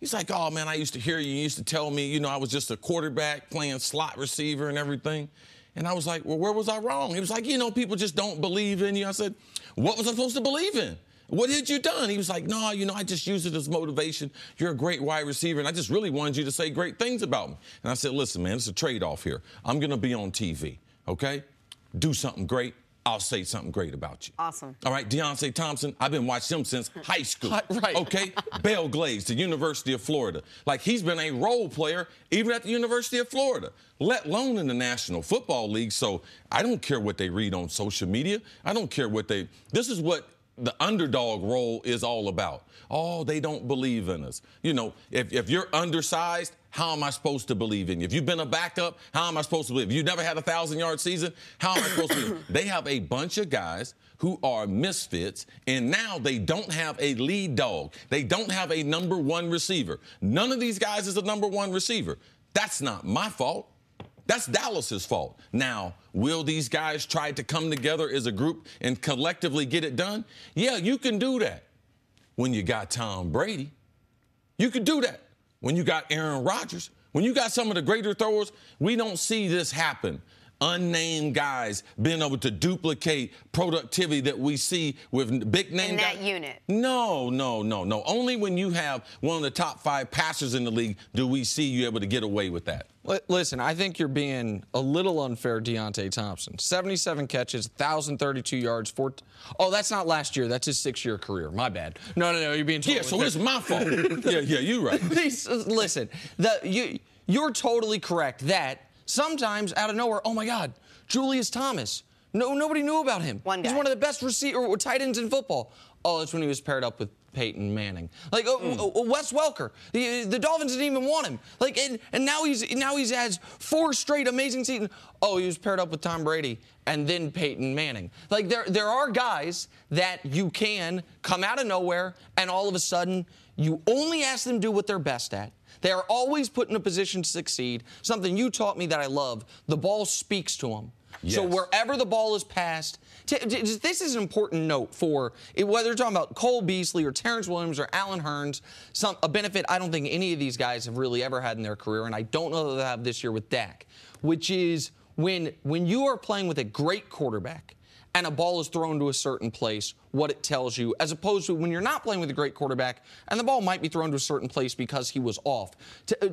He's like, oh, man, I used to hear you used to tell me, I was just a quarterback playing slot receiver and everything. And I was like, well, where was I wrong? He was like, people just don't believe in you. I said, what was I supposed to believe in? What had you done? He was like, no, I just used it as motivation. You're a great wide receiver, and I just really wanted you to say great things about me. And I said, listen, man, it's a trade-off here. I'm going to be on TV, okay? Do something great. I'll say something great about you. Awesome. All right, Deontay Thompson, I've been watching him since high school. Right. Okay? Bell Glaze, the University of Florida. Like, he's been a role player even at the University of Florida, let alone in the National Football League. So I don't care what they read on social media. I don't care what this is what the underdog role is all about. Oh, they don't believe in us. If you're undersized, how am I supposed to believe in you? If you've been a backup, how am I supposed to believe? If you've never had a 1,000-yard season, how am I supposed to believe? They have a bunch of guys who are misfits, and now they don't have a lead dog. They don't have a number one receiver. None of these guys is a number one receiver. That's not my fault. That's Dallas's fault. Now, will these guys try to come together as a group and collectively get it done? Yeah, you can do that when you got Tom Brady. You can do that when you got Aaron Rodgers. When you got some of the greater throwers, we don't see this happen. Unnamed guys being able to duplicate productivity that we see with big name guys. In that unit. No. Only when you have one of the top 5 passers in the league do we see you able to get away with that. Listen, I think you're being a little unfair, Deontay Thompson. 77 catches, 1,032 yards. Oh, that's not last year. That's his 6-year career. My bad. No, you're being totally so it's my fault. yeah, you're right. Listen, you're totally correct that sometimes out of nowhere, oh, my God, Julius Thomas. Nobody knew about him. He's one of the best tight ends in football. Oh, that's when he was paired up with Peyton Manning. Wes Welker. The Dolphins didn't even want him. And now he's has 4 straight amazing seasons. Oh, he was paired up with Tom Brady and then Peyton Manning. There are guys that you can come out of nowhere and all of a sudden you only ask them to do what they're best at. They are always put in a position to succeed. Something you taught me that I love. The ball speaks to them. Yes. So wherever the ball is passed, this is an important note for whether you're talking about Cole Beasley or Terrence Williams or Allen Hurns, a benefit I don't think any of these guys have really ever had in their career, and I don't know that they'll have this year with Dak, which is when you are playing with a great quarterback and a ball is thrown to a certain place, what it tells you, as opposed to when you're not playing with a great quarterback and the ball might be thrown to a certain place because he was off.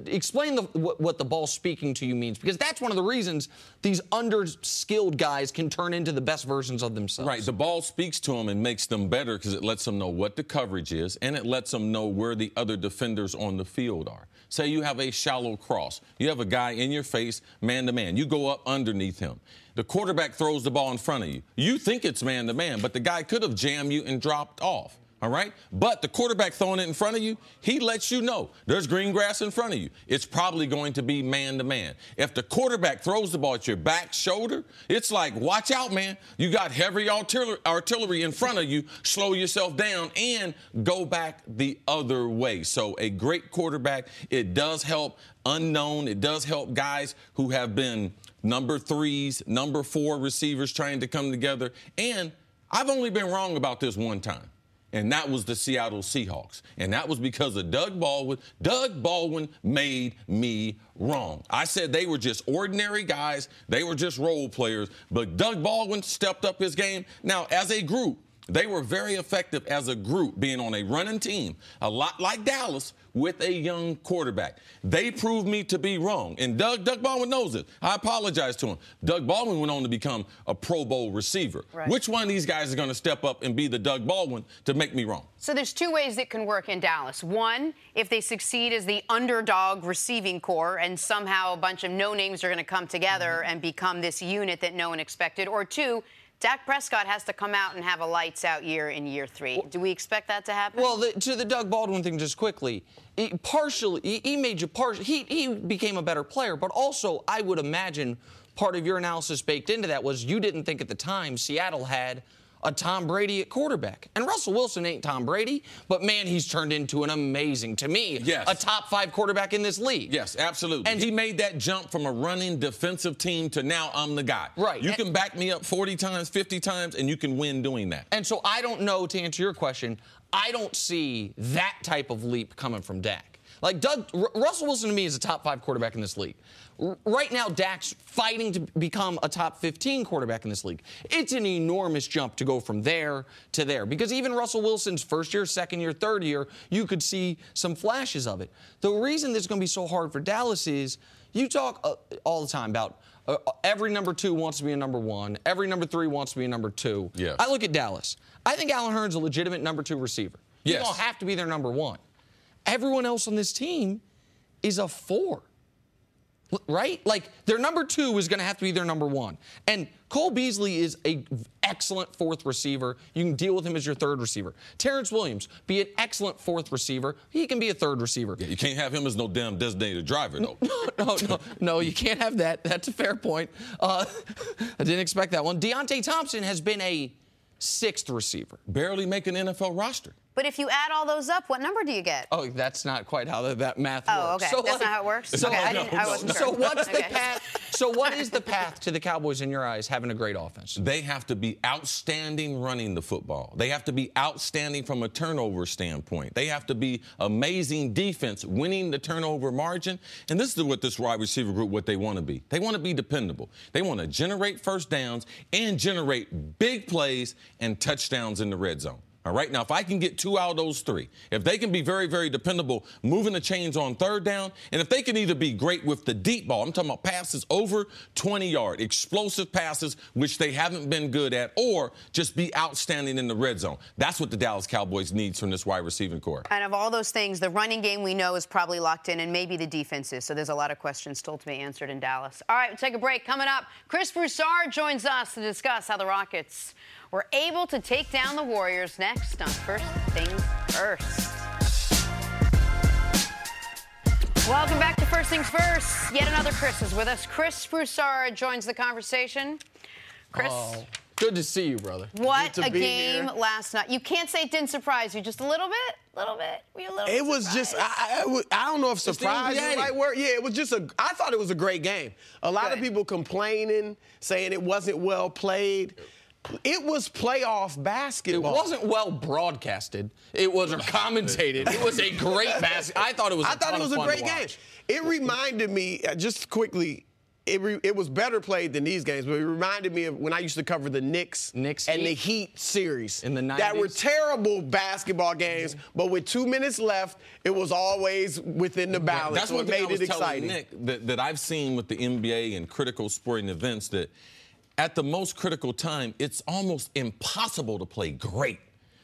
Explain what the ball speaking to you means, because that's one of the reasons these under-skilled guys can turn into the best versions of themselves. Right. The ball speaks to them and makes them better because it lets them know what the coverage is and it lets them know where the other defenders on the field are. Say you have a shallow cross. You have a guy in your face, man-to-man. You go up underneath him. The quarterback throws the ball in front of you. You think it's man-to-man, but the guy could have jammed you and dropped off, all right? But the quarterback throwing it in front of you, he lets you know there's green grass in front of you. It's probably going to be man-to-man. If the quarterback throws the ball at your back shoulder, it's like, watch out, man. You got heavy artillery in front of you. Slow yourself down and go back the other way. So a great quarterback, it does help unknown. It does help guys who have been number 3s, number 4 receivers trying to come together. And I've only been wrong about this one time, and that was the Seattle Seahawks. And that was because of Doug Baldwin. Doug Baldwin made me wrong. I said they were just ordinary guys. They were just role players. But Doug Baldwin stepped up his game. Now, as a group, They were very effective as a group, being on a running team, a lot like Dallas, with a young quarterback. They proved me to be wrong. And Doug Baldwin knows it. I apologize to him. Doug Baldwin went on to become a Pro Bowl receiver. Right. Which one of these guys is going to step up and be the Doug Baldwin to make me wrong? So there's two ways that can work in Dallas. One, if they succeed as the underdog receiving corps and somehow a bunch of no-names are going to come together and become this unit that no one expected. Or two, Dak Prescott has to come out and have a lights-out year in year 3. Do we expect that to happen? Well, to the Doug Baldwin thing, just quickly, he became a better player, but also I would imagine part of your analysis baked into that was you didn't think at the time Seattle had a Tom Brady at quarterback. And Russell Wilson ain't Tom Brady, but, man, he's turned into an amazing, to me, a top 5 quarterback in this league. Yes, absolutely. And he made that jump from a running defensive team to now I'm the guy. Right. You can back me up 40 times, 50 times, and you can win doing that. And so I don't know, to answer your question, I don't see that type of leap coming from Dak. Like, Russell Wilson, to me, is a top 5 quarterback in this league. Right now, Dak's fighting to become a top 15 quarterback in this league. It's an enormous jump to go from there to there, because even Russell Wilson's first year, second year, third year, you could see some flashes of it. The reason this is going to be so hard for Dallas is you talk all the time about every number 2 wants to be a number 1. Every number 3 wants to be a number 2. Yes. I look at Dallas. I think Allen Hurns a legitimate number 2 receiver. He's going to have to be their number 1. Everyone else on this team is a 4. Right? Like, their number 2 is going to have to be their number 1. And Cole Beasley is an excellent 4th receiver. You can deal with him as your 3rd receiver. Terrence Williams, be an excellent 4th receiver. He can be a 3rd receiver. Yeah, you can't have him as no damn designated driver, though. No, you can't have that. That's a fair point. I didn't expect that one. Deontay Thompson has been a 6th receiver. Barely make an NFL roster. But if you add all those up, what number do you get? Oh, that's not quite how that math works. Oh, okay. So, that's not how it works? So, okay, I wasn't sure. So what's the path? So what is the path to the Cowboys in your eyes having a great offense? They have to be outstanding running the football. They have to be outstanding from a turnover standpoint. They have to be amazing defense, winning the turnover margin. And this is what this wide receiver group, what they want to be. They want to be dependable. They want to generate first downs and generate big plays and touchdowns in the red zone. All right, now, if I can get 2 out of those 3, if they can be very, very dependable, moving the chains on 3rd down, and if they can either be great with the deep ball, I'm talking about passes over 20-yard, explosive passes, which they haven't been good at, or just be outstanding in the red zone. That's what the Dallas Cowboys needs from this wide receiving corps. And of all those things, the running game we know is probably locked in, and maybe the defense is. So there's a lot of questions still to be answered in Dallas. All right, we'll take a break. Coming up, Chris Broussard joins us to discuss how the Rockets were able to take down the Warriors next on First Things First. Welcome back to First Things First. Yet another Chris is with us. Chris Broussard joins the conversation. Chris. Oh, good to see you, brother. What a game last night. You can't say it didn't surprise you. Just a little bit? A little bit? Were you a little bit It was surprised? just, I don't know if surprise is the right word. Yeah, it was just I thought it was a great game. A lot of people complaining, saying it wasn't well played. It was playoff basketball. It wasn't well broadcasted. It wasn't commentated. It was a great basketball. I thought it was a great game. It reminded me, just quickly, it was better played than these games, but it reminded me of when I used to cover the Knicks and the Heat series. In the 90s? That were terrible basketball games, but with 2 minutes left, it was always within the balance. That's what made it exciting. Nick, that I've seen with the NBA and critical sporting events, that at the most critical time, it's almost impossible to play great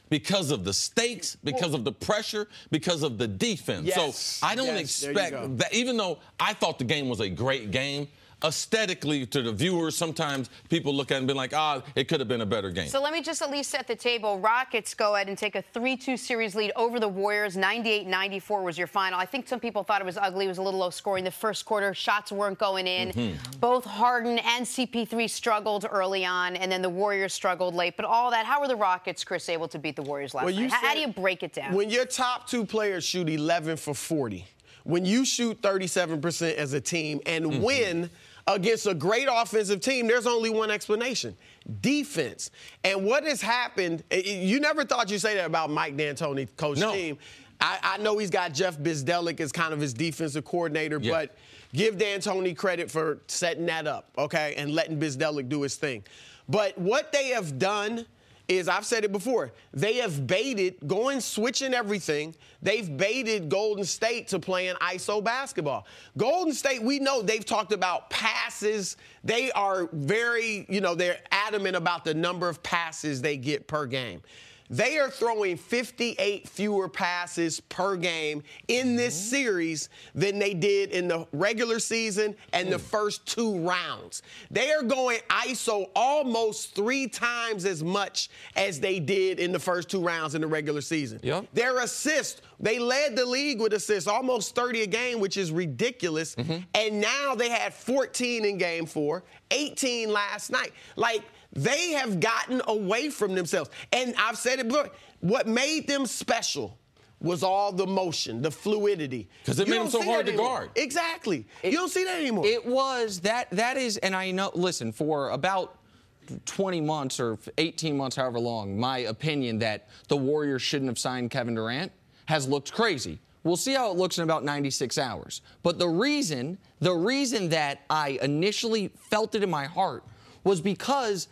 because of the stakes, because of the pressure, because of the defense. Yes. So I don't expect that, even though I thought the game was a great game, aesthetically to the viewers, sometimes people look at it and be like, it could have been a better game. So let me just at least set the table. Rockets go ahead and take a 3-2 series lead over the Warriors. 98-94 was your final. I think some people thought it was ugly. It was a little low scoring. The first quarter, shots weren't going in. Both Harden and CP3 struggled early on, and then the Warriors struggled late. But all that, how were the Rockets, Chris, able to beat the Warriors last night? How do you break it down? When your top 2 players shoot 11 for 40, when you shoot 37% as a team and win against a great offensive team, there's only one explanation: defense. And what has happened, you never thought you'd say that about Mike D'Antoni, coach team. I know he's got Jeff Bzdelik as kind of his defensive coordinator, but give D'Antoni credit for setting that up, okay, and letting Bzdelik do his thing. But what they have done is, I've said it before, they have baited, switching everything. They've baited Golden State to playing ISO basketball. Golden State, we know they've talked about passes. They are very, they're adamant about the number of passes they get per game. They are throwing 58 fewer passes per game in this series than they did in the regular season and the first 2 rounds. They are going ISO almost 3 times as much as they did in the first 2 rounds in the regular season. Yep. Their assists, they led the league with assists, almost 30 a game, which is ridiculous. And now they had 14 in game 4, 18 last night. They have gotten away from themselves. And I've said it before, what made them special was all the motion, the fluidity. Because it made them so hard to guard. Exactly. You don't see that anymore. It was, that is, and I know, listen, for about 20 months or 18 months, however long, my opinion that the Warriors shouldn't have signed Kevin Durant has looked crazy. We'll see how it looks in about 96 hours. But the reason that I initially felt it in my heart was because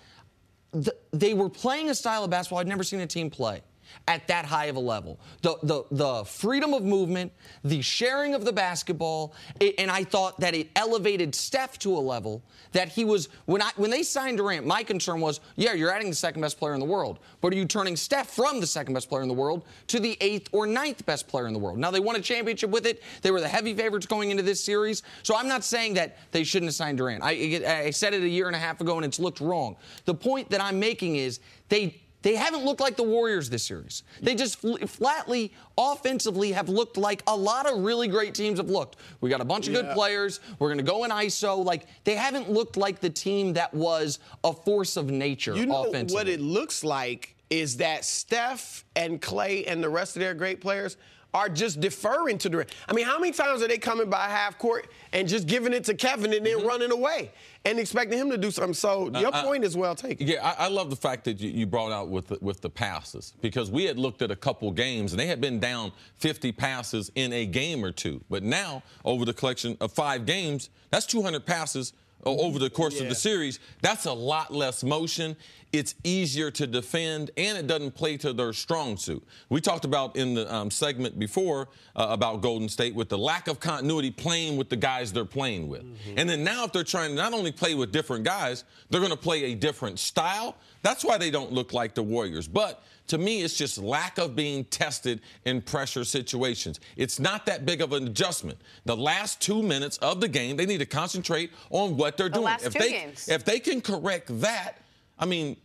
they were playing a style of basketball I'd never seen a team play at that high of a level. The freedom of movement, the sharing of the basketball, and I thought that it elevated Steph to a level that he was, when they signed Durant, my concern was, yeah, you're adding the second best player in the world, but are you turning Steph from the second best player in the world to the 8th or 9th best player in the world? Now, they won a championship with it. They were the heavy favorites going into this series. So I'm not saying that they shouldn't have signed Durant. I said it a year and a half ago, and it's looked wrong. The point that I'm making is they haven't looked like the Warriors this series. They just flatly, offensively, have looked like a lot of really great teams have looked. We got a bunch of good players. We're going to go in ISO. They haven't looked like the team that was a force of nature offensively. What it looks like is that Steph and Clay and the rest of their great players are just deferring to Durant. I mean, how many times are they coming by half court and just giving it to Kevin and then running away and expecting him to do something? So your point is well taken. Yeah, I love the fact that you brought out with the passes, because we had looked at a couple games and they had been down 50 passes in a game or two. But now, over the collection of 5 games, that's 200 passes over the course of the series. That's a lot less motion. It's easier to defend, and it doesn't play to their strong suit. We talked about in the segment before about Golden State with the lack of continuity playing with the guys they're playing with. And then now if they're trying to not only play with different guys, they're going to play a different style. That's why they don't look like the Warriors. But to me, it's just lack of being tested in pressure situations. It's not that big of an adjustment. The last 2 minutes of the game, they need to concentrate on what they're doing. Last 2 games. If they can correct that, I mean,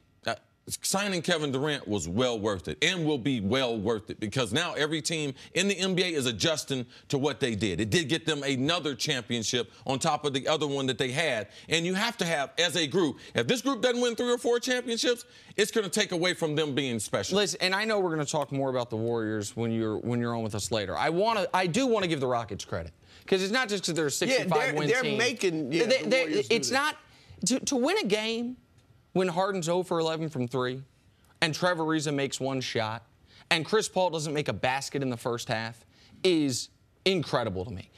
signing Kevin Durant was well worth it and will be well worth it, because now every team in the NBA is adjusting to what they did. It did get them another championship on top of the other one that they had. And you have to have, as a group, if this group doesn't win 3 or 4 championships, it's going to take away from them being special. Listen, and I know we're going to talk more about the Warriors when you're on with us later. I do want to give the Rockets credit, because it's not just because they're a 65-win they're team. making. Yeah, it's not to win a game when Harden's 0 for 11 from 3, and Trevor Ariza makes 1 shot, and Chris Paul doesn't make a basket in the first half, is incredible to me.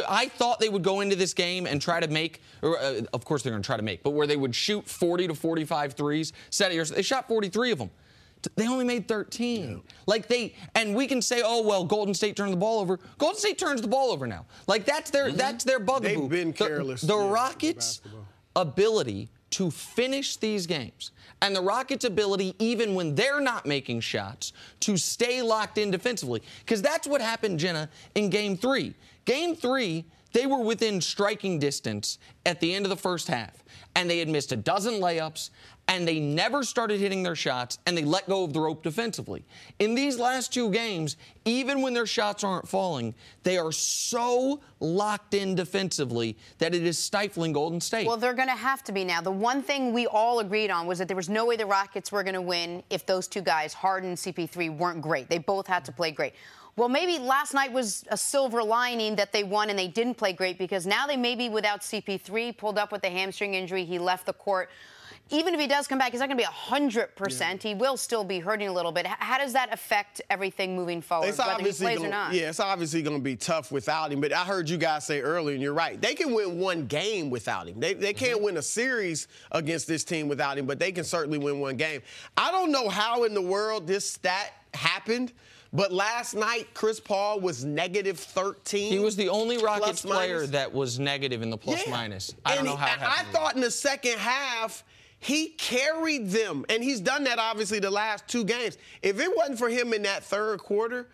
I thought they would go into this game and try to make, of course they're going to try to make, but where they would shoot 40 to 45 threes. They shot 43 of them. They only made 13. Yeah. And we can say, oh, well, Golden State turned the ball over. Golden State turns the ball over now. That's their bugaboo. They've been careless. The Rockets' ability to finish these games, and the Rockets' ability, even when they're not making shots, to stay locked in defensively. Because that's what happened, Jenna, in Game 3. Game 3, they were within striking distance at the end of the first half, and they had missed a dozen layups, and they never started hitting their shots, and they let go of the rope defensively. In these last 2 games, even when their shots aren't falling, they are so locked in defensively that it is stifling Golden State. Well, they're going to have to be now. The one thing we all agreed on was that there was no way the Rockets were going to win if those 2 guys, Harden and CP3, weren't great. They both had to play great. Well, maybe last night was a silver lining that they won and they didn't play great, because now they may be without CP3, pulled up with a hamstring injury. He left the court. even if he does come back, he's not going to be 100%. Yeah. He will still be hurting a little bit. How does that affect everything moving forward, it's whether he plays or not? Yeah, it's obviously going to be tough without him. But I heard you guys say earlier, and you're right. They can win one game without him. They can't win a series against this team without him, but they can certainly win one game. I don't know how in the world this stat happened, but last night, Chris Paul was negative 13. He was the only Rockets player that was negative in the plus-minus. I don't know how it happened. I thought in the second half, he carried them, and he's done that, obviously, the last 2 games. If it wasn't for him in that third quarter,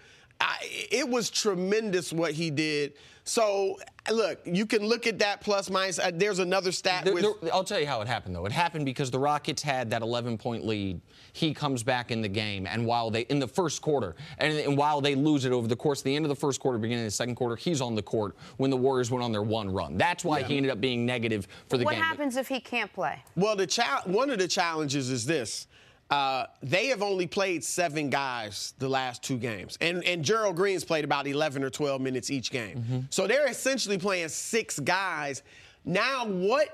it was tremendous what he did. So, look, you can look at that plus-minus. There's another stat. I'll tell you how it happened, though. It happened because the Rockets had that 11-point lead. He comes back in the game, and while in the first quarter, and while they lose it over the course of the end of the first quarter, beginning of the second quarter, he's on the court when the Warriors went on their one run. That's why he ended up being negative for the game. What happens if he can't play? Well, one of the challenges is this. They have only played 7 guys the last 2 games. And Gerald Green's played about 11 or 12 minutes each game. So they're essentially playing 6 guys. Now,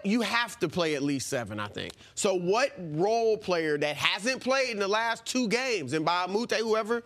you have to play at least 7, I think. So what role player that hasn't played in the last 2 games, and Bahamute, whoever,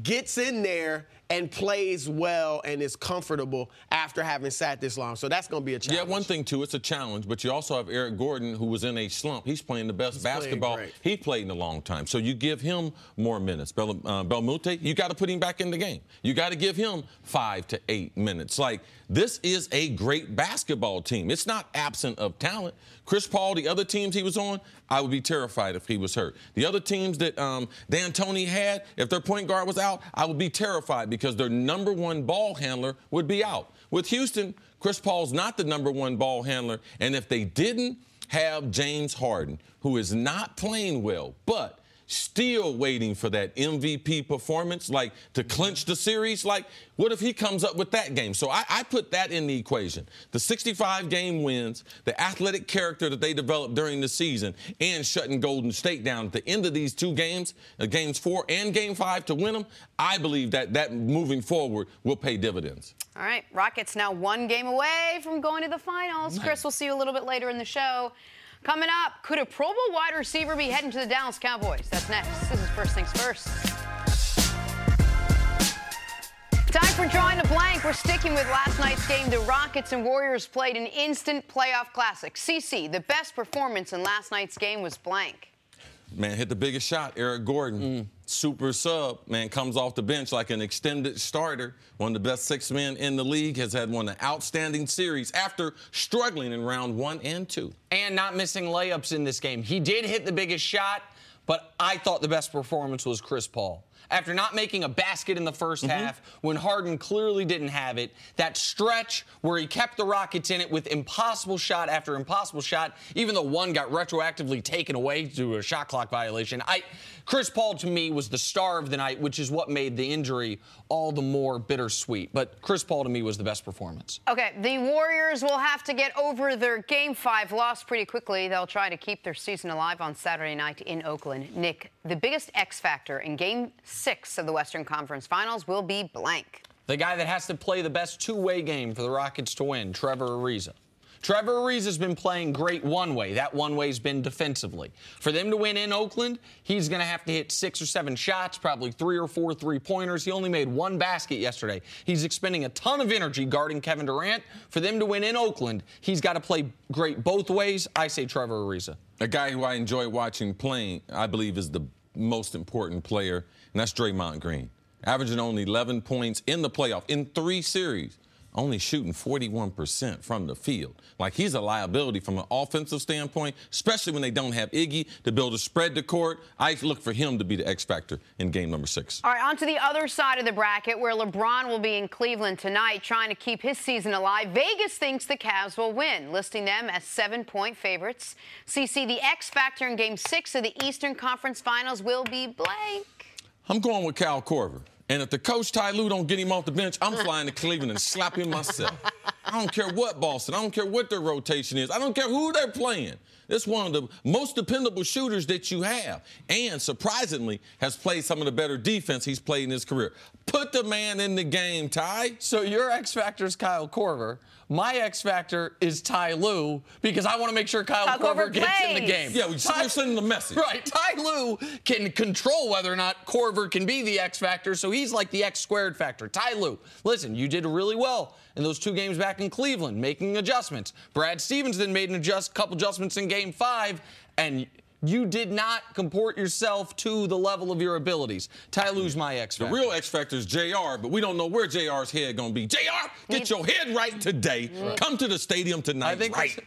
gets in there and plays well and is comfortable after having sat this long. So that's going to be a challenge. Yeah, one thing, too, it's a challenge. But you also have Eric Gordon, who was in a slump. He's playing the best basketball he played in a long time. So you give him more minutes. Belmute, you got to put him back in the game. You got to give him 5 to 8 minutes. Like, this is a great basketball team. It's not absent of talent. Chris Paul, the other teams he was on, I would be terrified if he was hurt. The other teams that D'Antoni had, if their point guard was out, I would be terrified because their number 1 ball handler would be out. With Houston, Chris Paul's not the number 1 ball handler, and if they didn't have James Harden, who is not playing well, but still waiting for that MVP performance, like to clinch the series. Like, what if he comes up with that game? So I put that in the equation. The 65-game wins, the athletic character that they developed during the season, and shutting Golden State down at the end of these 2 games, games 4 and game 5 to win them, I believe that moving forward will pay dividends. All right, Rockets now 1 game away from going to the finals. Nice. Chris, we'll see you a little bit later in the show. Coming up, could a Pro Bowl wide receiver be heading to the Dallas Cowboys? That's next. This is First Things First. Time for Drawing a Blank. We're sticking with last night's game. The Rockets and Warriors played an instant playoff classic. CC, the best performance in last night's game was blank. Man, hit the biggest shot. Eric Gordon, super sub, man, comes off the bench like an extended starter. One of the best 6 men in the league, has had one of the outstanding series after struggling in round 1 and 2. And not missing layups in this game. He did hit the biggest shot, but I thought the best performance was Chris Paul. After not making a basket in the first half, when Harden clearly didn't have it, that stretch where he kept the Rockets in it with impossible shot after impossible shot, even though one got retroactively taken away due to a shot clock violation. Chris Paul, to me, was the star of the night, which is what made the injury all the more bittersweet. But Chris Paul, to me, was the best performance. Okay, the Warriors will have to get over their Game 5 loss pretty quickly. They'll try to keep their season alive on Saturday night in Oakland. Nick, the biggest X factor in Game 6 of the Western Conference Finals will be blank. The guy that has to play the best 2-way game for the Rockets to win, Trevor Ariza. Trevor Ariza's been playing great one way. That one way's been defensively. For them to win in Oakland, he's going to have to hit 6 or 7 shots, probably 3 or 4 3-pointers. He only made 1 basket yesterday. He's expending a ton of energy guarding Kevin Durant. For them to win in Oakland, he's got to play great both ways. I say Trevor Ariza. A guy who I enjoy watching playing, I believe, is the most important player, and that's Draymond Green. Averaging only 11 points in the playoff in 3 series. Only shooting 41% from the field. Like, he's a liability from an offensive standpoint, especially when they don't have Iggy to build a spread to court. I look for him to be the X factor in game number 6. All right, on to the other side of the bracket where LeBron will be in Cleveland tonight trying to keep his season alive. Vegas thinks the Cavs will win, listing them as 7-point favorites. CC, the X factor in game 6 of the Eastern Conference Finals will be blank. I'm going with Kyle Korver. And if the coach Ty Lue don't get him off the bench, I'm flying to Cleveland and slap him myself. I don't care what Boston. I don't care what their rotation is. I don't care who they're playing. That's one of the most dependable shooters that you have. And surprisingly, has played some of the better defense he's played in his career. Put the man in the game, Ty. So your X factor is Kyle Korver. My X factor is Ty Lue, because I want to make sure Kyle Korver gets in the game. Yeah, we're sending the message. Right. Ty Lue can control whether or not Korver can be the X factor, so he's like the X squared factor. Ty Lue, listen, you did really well in those 2 games back in Cleveland, making adjustments. Brad Stevens then made couple adjustments in Game 5, and you did not comport yourself to the level of your abilities. Ty Lue's my X factor. The real X factor is JR, but we don't know where JR's head going to be. JR, get your head right today. Right. Come to the stadium tonight.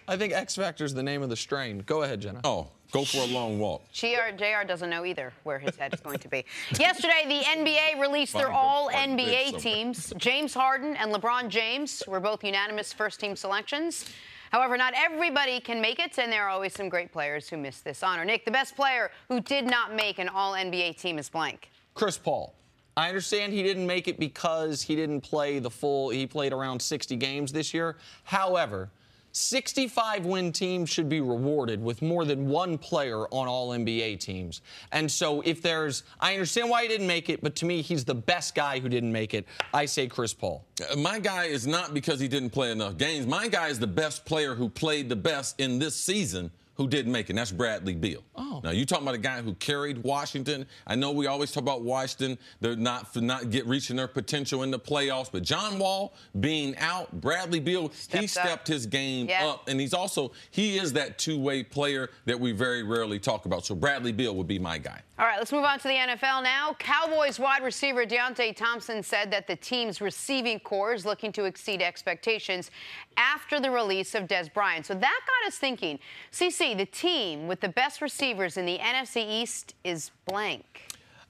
I think X factor is the name of the strain. Go ahead, Jenna. Oh, go for a long walk. JR doesn't know either where his head is going to be. Yesterday, the NBA released their all-NBA teams. James Harden and LeBron James were both unanimous first-team selections. However, not everybody can make it, and there are always some great players who miss this honor. Nick, the best player who did not make an all-NBA team is blank. Chris Paul. I understand he didn't make it because he didn't play he played around 60 games this year. However, 65-win teams should be rewarded with more than one player on all NBA teams. And so I understand why he didn't make it, but to me, he's the best guy who didn't make it. I say Chris Paul. My guy is not because he didn't play enough games. My guy is the best player who played the best in this season who didn't make it, and that's Bradley Beal. Oh. Now, you're talking about a guy who carried Washington. I know we always talk about Washington. They're not reaching their potential in the playoffs, but John Wall being out, Bradley Beal, he stepped his game up, and he is that two-way player that we very rarely talk about. So Bradley Beal would be my guy. All right, let's move on to the NFL now. Cowboys wide receiver Deontay Thompson said that the team's receiving core is looking to exceed expectations after the release of Des Bryant. So that got us thinking. CC, the team with the best receivers in the NFC East is blank.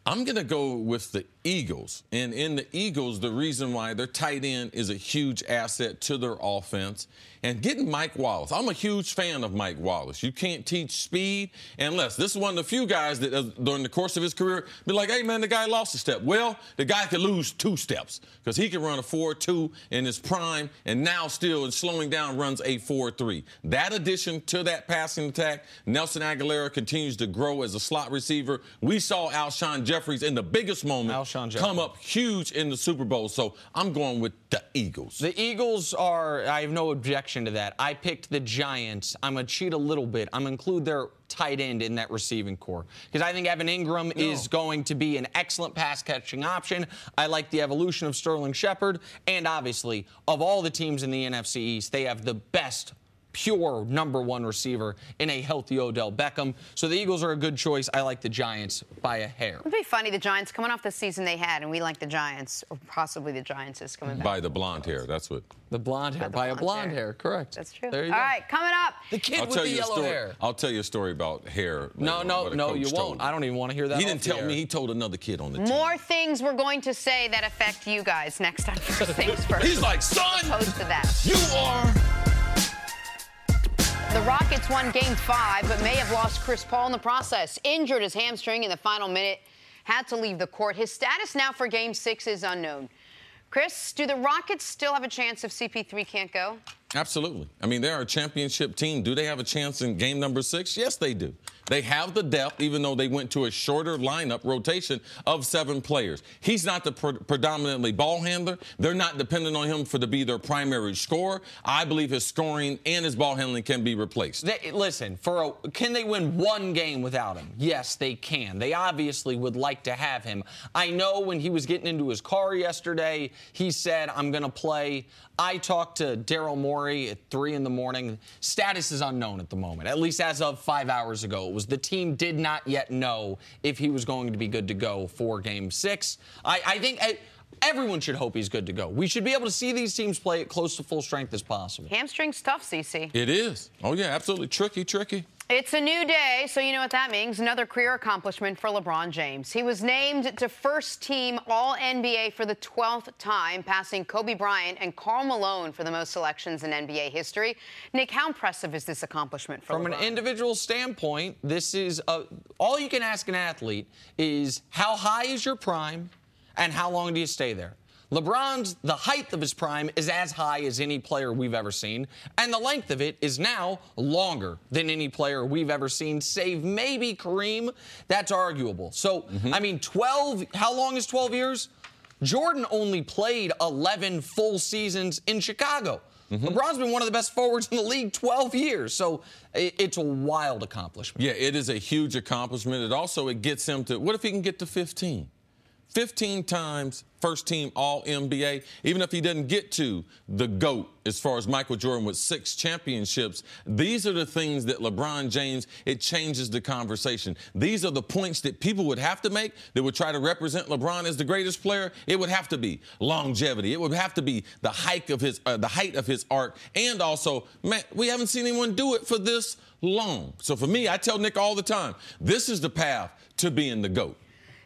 I'm going to go with the Eagles. And in the Eagles, the reason why their tight end is a huge asset to their offense. And getting Mike Wallace. I'm a huge fan of Mike Wallace. You can't teach speed unless. This is one of the few guys that during the course of his career be like, hey, man, the guy lost a step. Well, the guy could lose 2 steps because he can run a 4.2 in his prime and now still, in slowing down, runs a 4.3. That addition to that passing attack, Nelson Aguilera continues to grow as a slot receiver. We saw Alshon Jeffries in the biggest moment come up huge in the Super Bowl. So I'm going with the Eagles. The Eagles I have no objection to that. I picked the Giants. I'm going to cheat a little bit. I'm going to include their tight end in that receiving core because I think Evan Ingram is going to be an excellent pass-catching option. I like the evolution of Sterling Shepard. And obviously, of all the teams in the NFC East, they have the best pure number 1 receiver in a healthy Odell Beckham. So the Eagles are a good choice. I like the Giants by a hair. It'd be funny, the Giants coming off the season they had, and we like the Giants, or possibly the Giants is coming back. By the blonde hair, that's what. The blonde hair, by a blonde hair, correct. That's true. There you go. All right, coming up. The kid with the yellow hair. I'll tell you a story about hair. No, you won't. I don't even want to hear that. He didn't tell me. He told another kid on the team. More things we're going to say that affect you guys next time. First things first. He's like, son, opposed to that. You are. The Rockets won Game 5, but may have lost Chris Paul in the process. Injured his hamstring in the final minute, had to leave the court. His status now for Game 6 is unknown. Chris, do the Rockets still have a chance if CP3 can't go? Absolutely. I mean, they're a championship team. Do they have a chance in game number 6? Yes, they do. They have the depth, even though they went to a shorter lineup rotation of 7 players. He's not the predominantly ball handler. They're not dependent on him to be their primary scorer. I believe his scoring and his ball handling can be replaced. Can they win one game without him? Yes, they can. They obviously would like to have him. I know when he was getting into his car yesterday, he said, I'm going to play. I talked to Daryl Morey at 3 in the morning. Status is unknown at the moment, at least as of 5 hours ago. It was the team did not yet know if he was going to be good to go for Game 6. I think everyone should hope he's good to go. We should be able to see these teams play at close to full strength as possible. Hamstring's tough, CC. It is. Oh, yeah, absolutely. Tricky. It's a new day, so you know what that means. Another career accomplishment for LeBron James. He was named to first-team All-NBA for the 12th time, passing Kobe Bryant and Karl Malone for the most selections in NBA history. Nick, how impressive is this accomplishment for LeBron? From an individual standpoint, this is all you can ask an athlete is how high is your prime and how long do you stay there? The height of his prime is as high as any player we've ever seen, and the length of it is now longer than any player we've ever seen, save maybe Kareem. That's arguable. So, I mean, how long is 12 years? Jordan only played 11 full seasons in Chicago. LeBron's been one of the best forwards in the league 12 years, so it's a wild accomplishment. Yeah, it is a huge accomplishment. It gets him to, what if he can get to 15? 15 times first team All-NBA, even if he doesn't get to the GOAT as far as Michael Jordan with 6 championships. These are the things that LeBron James, it changes the conversation. These are the points that people would have to make that would try to represent LeBron as the greatest player. It would have to be longevity. It would have to be the height of his art. And also, man, we haven't seen anyone do it for this long. So for me, I tell Nick all the time, this is the path to being the GOAT.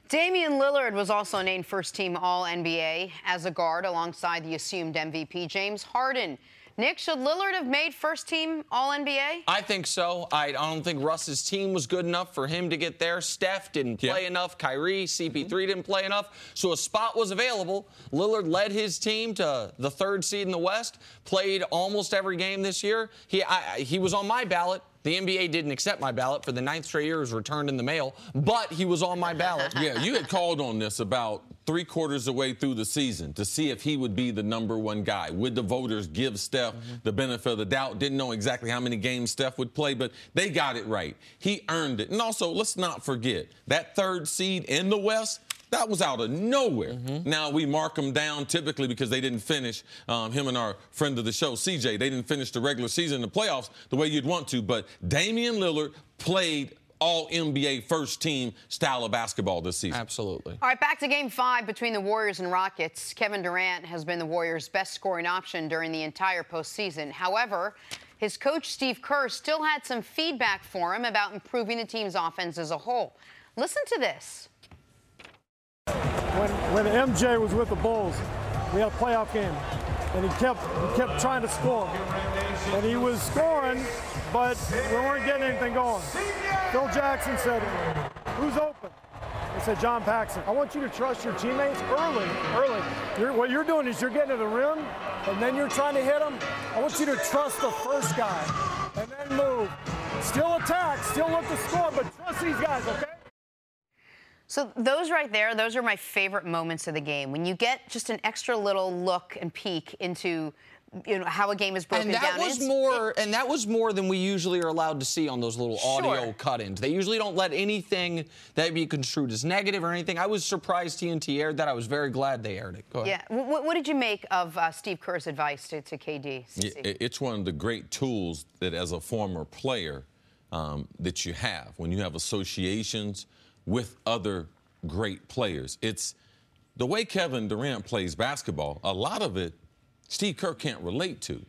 Damian Lillard was also named first-team All-NBA as a guard alongside the assumed MVP, James Harden. Nick, should Lillard have made first-team All-NBA? I think so. I don't think Russ's team was good enough for him to get there. Steph didn't play enough. Kyrie, CP3 didn't play enough. So a spot was available. Lillard led his team to the 3rd seed in the West, played almost every game this year. He was on my ballot. The NBA didn't accept my ballot for the 9th straight year. It was returned in the mail, but he was on my ballot. Yeah, you had called on this about 3/4 of the way through the season to see if he would be the #1 guy. Would the voters give Steph the benefit of the doubt? Didn't know exactly how many games Steph would play, but they got it right. He earned it. And also, let's not forget, that 3rd seed in the West, that was out of nowhere. Now, we mark them down typically because they didn't finish, him and our friend of the show, CJ, they didn't finish the regular season in the playoffs the way you'd want to. But Damian Lillard played All-NBA first-team style of basketball this season. Absolutely. All right, back to Game 5 between the Warriors and Rockets. Kevin Durant has been the Warriors' best scoring option during the entire postseason. However, his coach, Steve Kerr, still had some feedback for him about improving the team's offense as a whole. Listen to this. When MJ was with the Bulls, we had a playoff game, and he kept trying to score. And he was scoring, but we weren't getting anything going. Phil Jackson said, "Who's open?" I said, "John Paxson." I want you to trust your teammates early. What you're doing is you're getting to the rim, and then you're trying to hit them. I want you to trust the first guy, and then move. Still attack, still look to score, but trust these guys, okay? So those right there, those are my favorite moments of the game. When you get just an extra little look and peek into, how a game is broken down. And that was more than we usually are allowed to see on those little audio cut-ins. They usually don't let anything that be construed as negative or anything. I was surprised TNT aired that. I was very glad they aired it. Go ahead. Yeah. What did you make of Steve Kerr's advice to KD? It's one of the great tools that, as a former player, that you have when you have associations with other great players. It's the way Kevin Durant plays basketball. A lot of it, Steve Kerr can't relate to.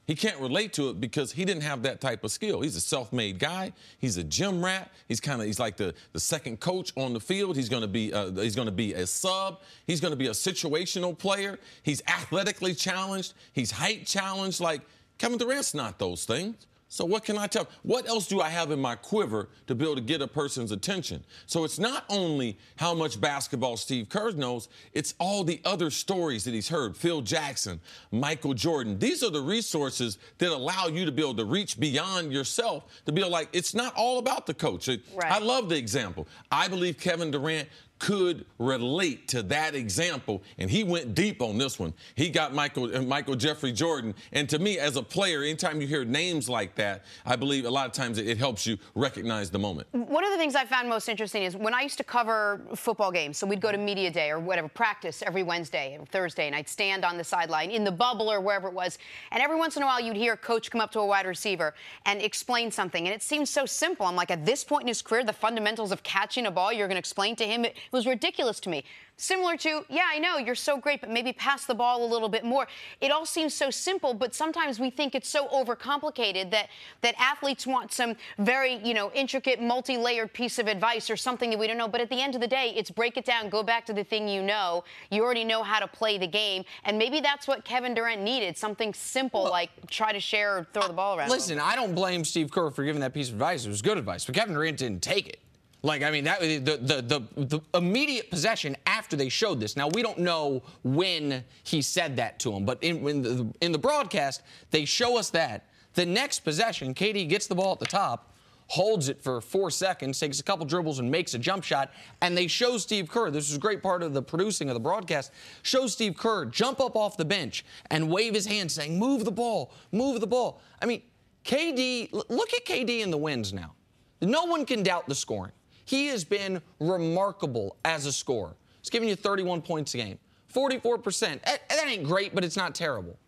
He can't relate to it because he didn't have that type of skill. He's a self-made guy. He's a gym rat. He's like the second coach on the field. He's going to be a sub. He's going to be a situational player. He's athletically challenged. He's height challenged. Like, Kevin Durant's not those things. So what can I tell? What else do I have in my quiver to be able to get a person's attention? So it's not only how much basketball Steve Kerr knows, it's all the other stories that he's heard. Phil Jackson, Michael Jordan. These are the resources that allow you to be able to reach beyond yourself, to be able it's not all about the coach. Right. I love the example. I believe Kevin Durant could relate to that example, and he went deep on this one. He got Michael Jeffrey Jordan, and to me, as a player, anytime you hear names like that, I believe a lot of times it helps you recognize the moment. One of the things I found most interesting is when I used to cover football games, so we'd go to media day or whatever, practice every Wednesday and Thursday, and I'd stand on the sideline in the bubble or wherever it was, and every once in a while you'd hear a coach come up to a wide receiver and explain something, and it seemed so simple. I'm like, at this point in his career, the fundamentals of catching a ball, you're going to explain to him? It was ridiculous to me. Similar to, yeah, I know, you're so great, but maybe pass the ball a little bit more. It all seems so simple, but sometimes we think it's so overcomplicated that athletes want some very, intricate, multi-layered piece of advice or something that we don't know. But at the end of the day, it's break it down, go back to the thing you know. You already know how to play the game. And maybe that's what Kevin Durant needed, something simple like try to share or throw the ball around. Listen, I don't blame Steve Kerr for giving that piece of advice. It was good advice, but Kevin Durant didn't take it. Like, I mean, that the immediate possession after they showed this. Now, we don't know when he said that to him, but in the broadcast, they show us that. The next possession, KD gets the ball at the top, holds it for 4 seconds, takes a couple dribbles and makes a jump shot, and they show Steve Kerr, this was a great part of the producing of the broadcast, show Steve Kerr jump up off the bench and wave his hand saying, move the ball, move the ball. I mean, KD, look at KD in the wins now. No one can doubt the scoring. He has been remarkable as a scorer. He's giving you 31 points a game, 44%. That ain't great, but it's not terrible.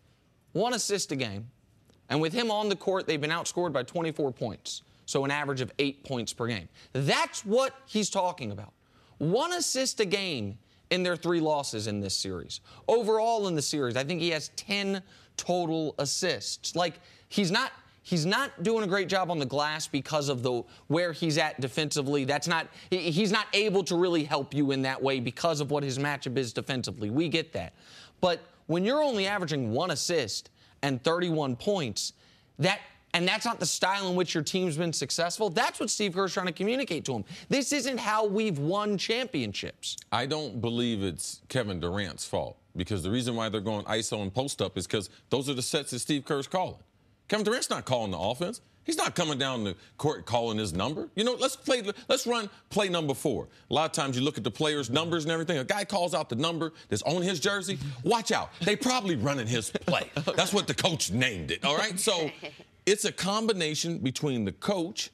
1 assist a game. And with him on the court, they've been outscored by 24 points. So an average of 8 points per game. That's what he's talking about. 1 assist a game in their 3 losses in this series. Overall in the series, I think he has 10 total assists. Like, he's not doing a great job on the glass because of where he's at defensively. He's not able to really help you in that way because of what his matchup is defensively. We get that. But when you're only averaging 1 assist and 31 points, and that's not the style in which your team's been successful, that's what Steve Kerr's trying to communicate to him. This isn't how we've won championships. I don't believe it's Kevin Durant's fault, because the reason why they're going ISO and post-up is because those are the sets that Steve Kerr's calling. Kevin Durant's not calling the offense. He's not coming down the court calling his number. You know, let's run play number 4. A lot of times you look at the players' numbers and everything. A guy calls out the number that's on his jersey. Watch out. They probably running his play. That's what the coach named it, all right? So it's a combination between the coach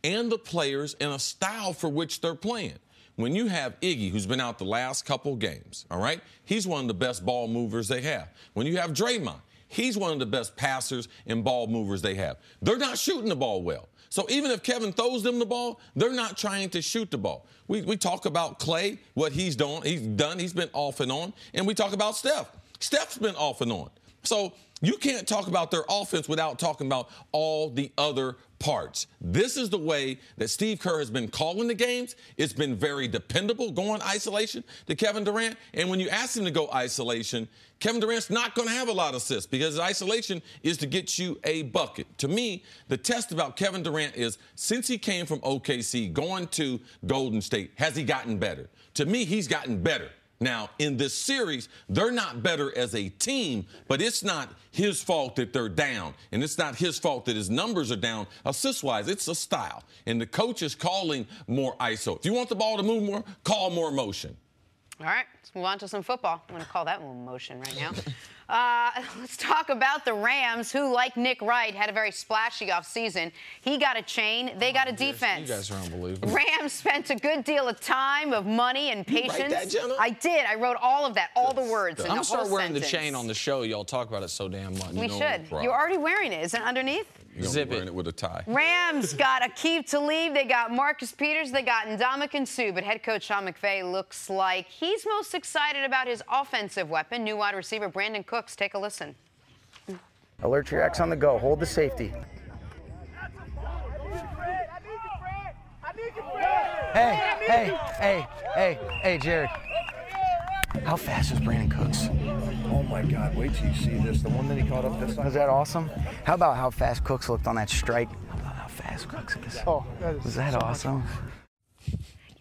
and the players and a style for which they're playing. When you have Iggy, who's been out the last couple games, all right, he's one of the best ball movers they have. When you have Draymond, he's one of the best passers and ball movers they have. They're not shooting the ball well. So even if Kevin throws them the ball, they're not trying to shoot the ball. We talk about Clay, what he's done. He's been off and on. And we talk about Steph. Steph's been off and on. So you can't talk about their offense without talking about all the other parts. This is the way that Steve Kerr has been calling the games. It's been very dependable, going isolation to Kevin Durant. And when you ask him to go isolation, Kevin Durant's not going to have a lot of assists, because isolation is to get you a bucket. To me, the test about Kevin Durant is, since he came from OKC going to Golden State, has he gotten better? To me, he's gotten better. Now, in this series, they're not better as a team, but it's not his fault that they're down, and it's not his fault that his numbers are down assist-wise. It's a style, and the coach is calling more ISO. If you want the ball to move more, call more motion. All right, let's move on to some football. I'm going to call that one motion right now. Let's talk about the Rams, who, like Nick Wright, had a very splashy offseason. He got a chain. They got a defense. You guys are unbelievable. Rams spent a good deal of time, of money, and patience. You write that, Jenna? I did. I wrote all of that, all the words in the whole sentence. I'm going to start wearing the chain on the show. Y'all talk about it so damn much. We should. You're already wearing it. Isn't it underneath? You're Zip wearing it. it with a tie. Rams got Aqib Talib. They got Marcus Peters. They got Ndamukong Suh. But head coach Sean McVay looks like he's most excited about his offensive weapon, new wide receiver Brandin Cooks. Take a listen. Alert your X on the go. Hold the safety. Hey, Jared. How fast is Brandin Cooks? Oh my God, wait till you see this. The one that he caught up this side. Was that awesome? How about how fast Cooks looked on that strike? How about how fast Cooks is? Oh, was that awesome?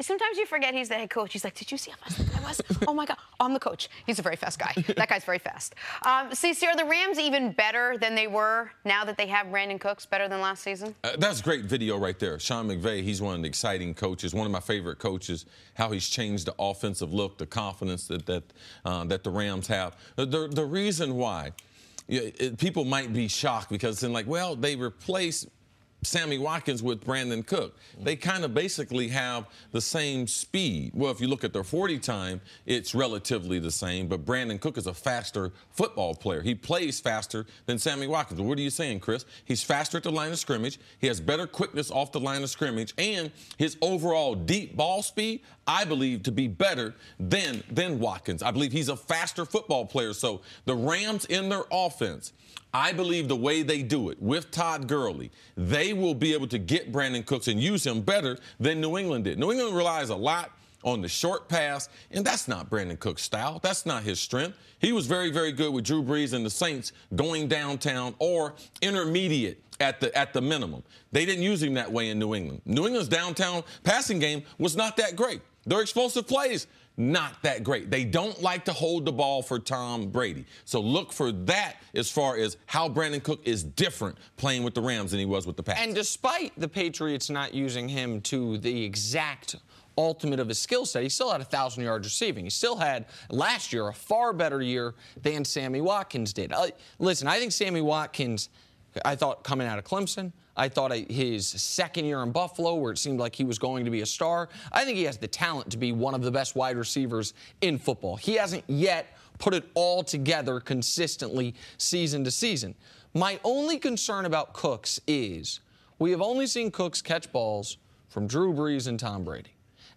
Sometimes you forget he's the head coach. He's like, did you see how fast I was? Oh, my God. I'm the coach. He's a very fast guy. That guy's very fast. CC, are the Rams even better than they were now that they have Brandin Cooks, better than last season? That's great video right there. Sean McVay, he's one of the exciting coaches, one of my favorite coaches, how he's changed the offensive look, the confidence that the Rams have. The reason why people might be shocked, because it's like, well, they replaced Sammy Watkins with Brandin Cook. They kind of basically have the same speed. Well, if you look at their 40 time, it's relatively the same, but Brandin Cook is a faster football player. He plays faster than Sammy Watkins. What are you saying, Chris? He's faster at the line of scrimmage. He has better quickness off the line of scrimmage, and his overall deep ball speed, I believe, to be better than Watkins. I believe he's a faster football player. So the Rams in their offense, I believe the way they do it with Todd Gurley, they will be able to get Brandin Cooks and use him better than New England did. New England relies a lot on the short pass, and that's not Brandin Cooks' style. That's not his strength. He was very, very good with Drew Brees and the Saints going downtown or intermediate at the minimum. They didn't use him that way in New England. New England's downtown passing game was not that great. Their explosive plays, not that great. They don't like to hold the ball for Tom Brady. So look for that as far as how Brandin Cook is different playing with the Rams than he was with the Pats. And despite the Patriots not using him to the exact ultimate of his skill set, he still had 1,000 yards receiving. He still had, last year, a far better year than Sammy Watkins did. Listen, I think Sammy Watkins, I thought coming out of Clemson, I thought his second year in Buffalo, where it seemed like he was going to be a star, I think he has the talent to be one of the best wide receivers in football. He hasn't yet put it all together consistently season to season. My only concern about Cooks is we have only seen Cooks catch balls from Drew Brees and Tom Brady.